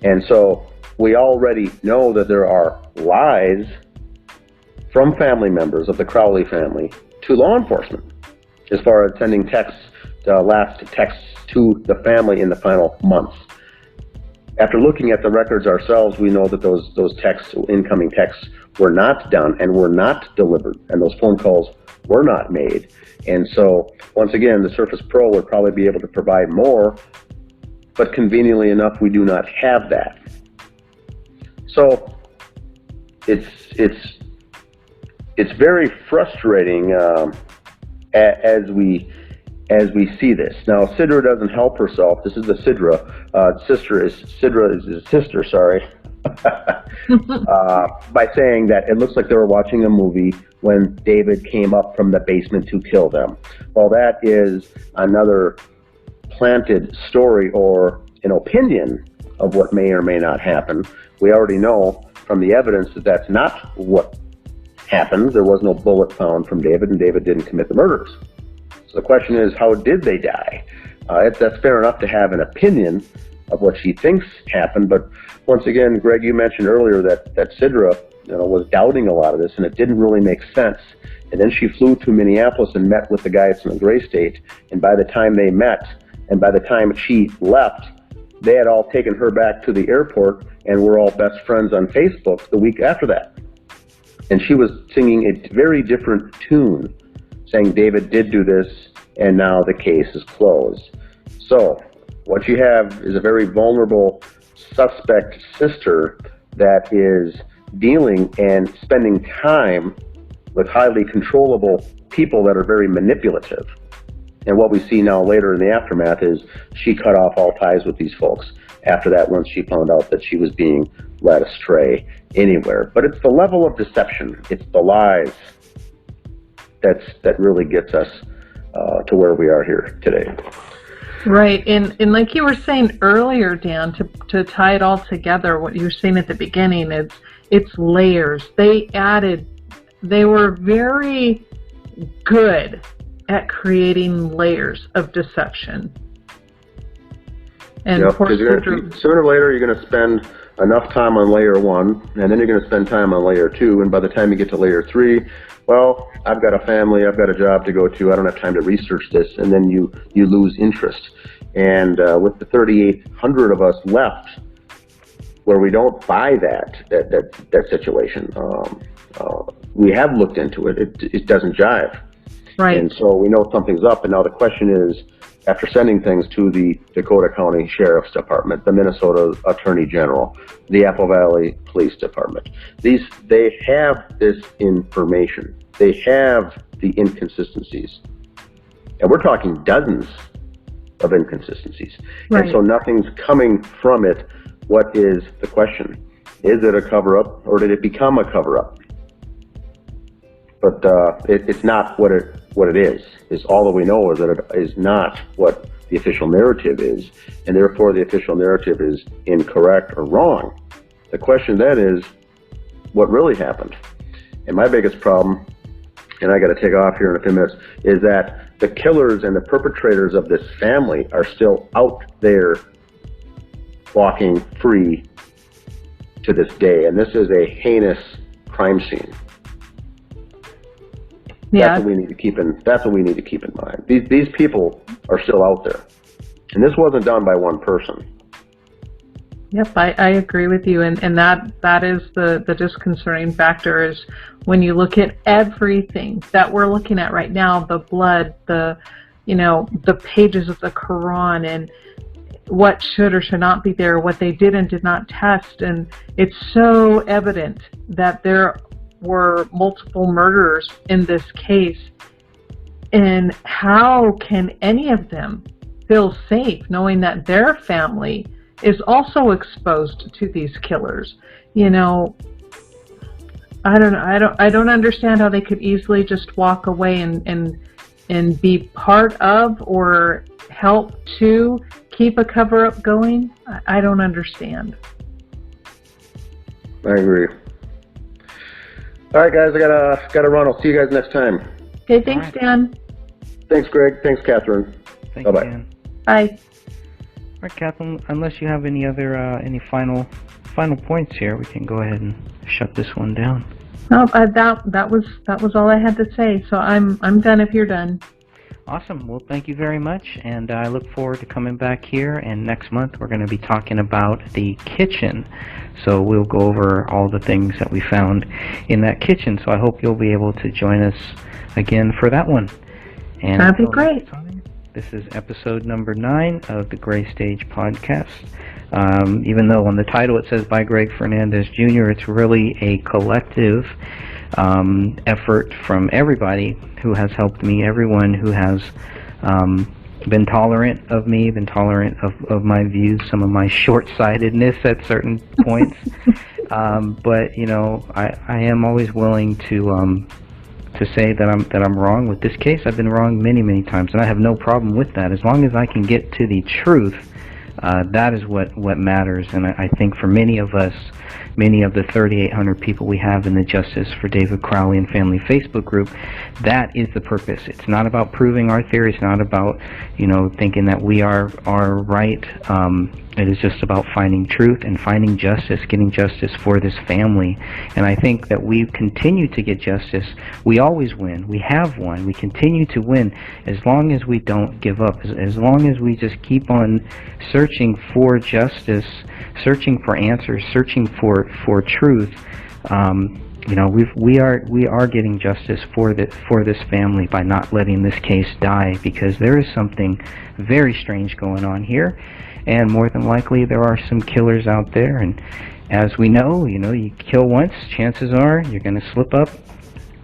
And so we already know that there are lies from family members of the Crowley family to law enforcement as far as sending texts, last texts to the family in the final months. After looking at the records ourselves, we know that those texts, incoming texts, were not done and were not delivered, and those phone calls were not made. And so, once again, the Surface Pro would probably be able to provide more, but conveniently enough, we do not have that. So, it's very frustrating as we see this. Now, Sidra doesn't help herself. This is the Sidra. Sidra is his sister, sorry. By saying that it looks like they were watching a movie when David came up from the basement to kill them. Well, that is another planted story or an opinion of what may or may not happen. We already know from the evidence that that's not what happened. There was no bullet found from David, and David didn't commit the murders. So the question is, how did they die? That's fair enough to have an opinion of what she thinks happened, but once again, Greg, you mentioned earlier that Sidra, was doubting a lot of this, and it didn't really make sense. And then she flew to Minneapolis and met with the guys from the Gray State, and by the time they met, and by the time she left, they had all taken her back to the airport, and were all best friends on Facebook the week after that. And she was singing a very different tune, saying David did do this, and now the case is closed. So, what you have is a very vulnerable suspect sister that is dealing and spending time with highly controllable people that are very manipulative. And what we see now later in the aftermath is she cut off all ties with these folks after that, once she found out that she was being led astray anywhere. But it's the level of deception, it's the lies that really gets us to where we are here today. Right, and like you were saying earlier, Dan, to tie it all together, what you were saying at the beginning is it's layers. They were very good at creating layers of deception. And because sooner or later you're going to spend enough time on layer 1, and then you're going to spend time on layer 2, and by the time you get to layer 3, well, I've got a family, I've got a job to go to, I don't have time to research this, and then you lose interest. And with the 3,800 of us left, where we don't buy that situation, we have looked into it. It doesn't jive. Right. And so we know something's up, and now the question is, after sending things to the Dakota County Sheriff's Department, the Minnesota Attorney General, the Apple Valley Police Department, they have this information. They have the inconsistencies. And we're talking dozens of inconsistencies. Right. And so nothing's coming from it. What is the question? Is it a cover-up, or did it become a cover-up? But it's not what it is. Is all that we know is that it is not what the official narrative is, and therefore the official narrative is incorrect or wrong. The question then is, what really happened? And my biggest problem, and I got to take off here in a few minutes, is that the killers and the perpetrators of this family are still out there walking free to this day. And this is a heinous crime scene. Yeah. That's what we need to keep in mind. These people are still out there. And this wasn't done by one person. Yep, I agree with you, and that is the disconcerting factor is when you look at everything that we're looking at right now, the blood, the pages of the Koran, and what should or should not be there, what they did and did not test, and it's so evident that there were multiple murders in this case, and how can any of them feel safe knowing that their family is also exposed to these killers? I don't understand how they could easily just walk away and be part of or help to keep a cover-up going. I don't understand. I agree. All right, guys, I gotta run. I'll see you guys next time. Okay, thanks, Dan. Thanks, Greg. Thanks, Catherine. Thank you, Bye-bye. Dan. Bye. All right, Catherine, unless you have any other any final points here, we can go ahead and shut this one down. No, that was all I had to say. So I'm done if you're done. Awesome. Well, thank you very much, and I look forward to coming back here. And next month we're going to be talking about the kitchen. So we'll go over all the things that we found in that kitchen. So I hope you'll be able to join us again for that one. And that'd be great. This is episode number 9 of the Gray Stage podcast. Even though on the title it says by Greg Fernandez Jr., it's really a collective effort from everybody who has helped me, everyone who has been tolerant of me, been tolerant of my views, some of my short-sightedness at certain points. But I am always willing to say that I'm wrong with this case. I've been wrong many times, and I have no problem with that. As long as I can get to the truth, that is what matters. And I think for many of us, many of the 3,800 people we have in the Justice for David Crowley and Family Facebook group, that is the purpose. It's not about proving our theory. It's not about thinking that we are right. It is just about finding truth and finding justice, getting justice for this family. And I think that we continue to get justice. We always win. We have won. We continue to win as long as we don't give up, as long as we just keep on searching for justice, searching for answers, searching for truth. We are getting justice for this family by not letting this case die, because there is something very strange going on here. And more than likely, there are some killers out there. And as we know, you kill once, chances are you're going to slip up.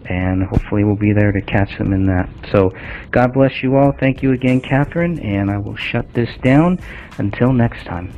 And hopefully we'll be there to catch them in that. So God bless you all. Thank you again, Catherine. And I will shut this down until next time.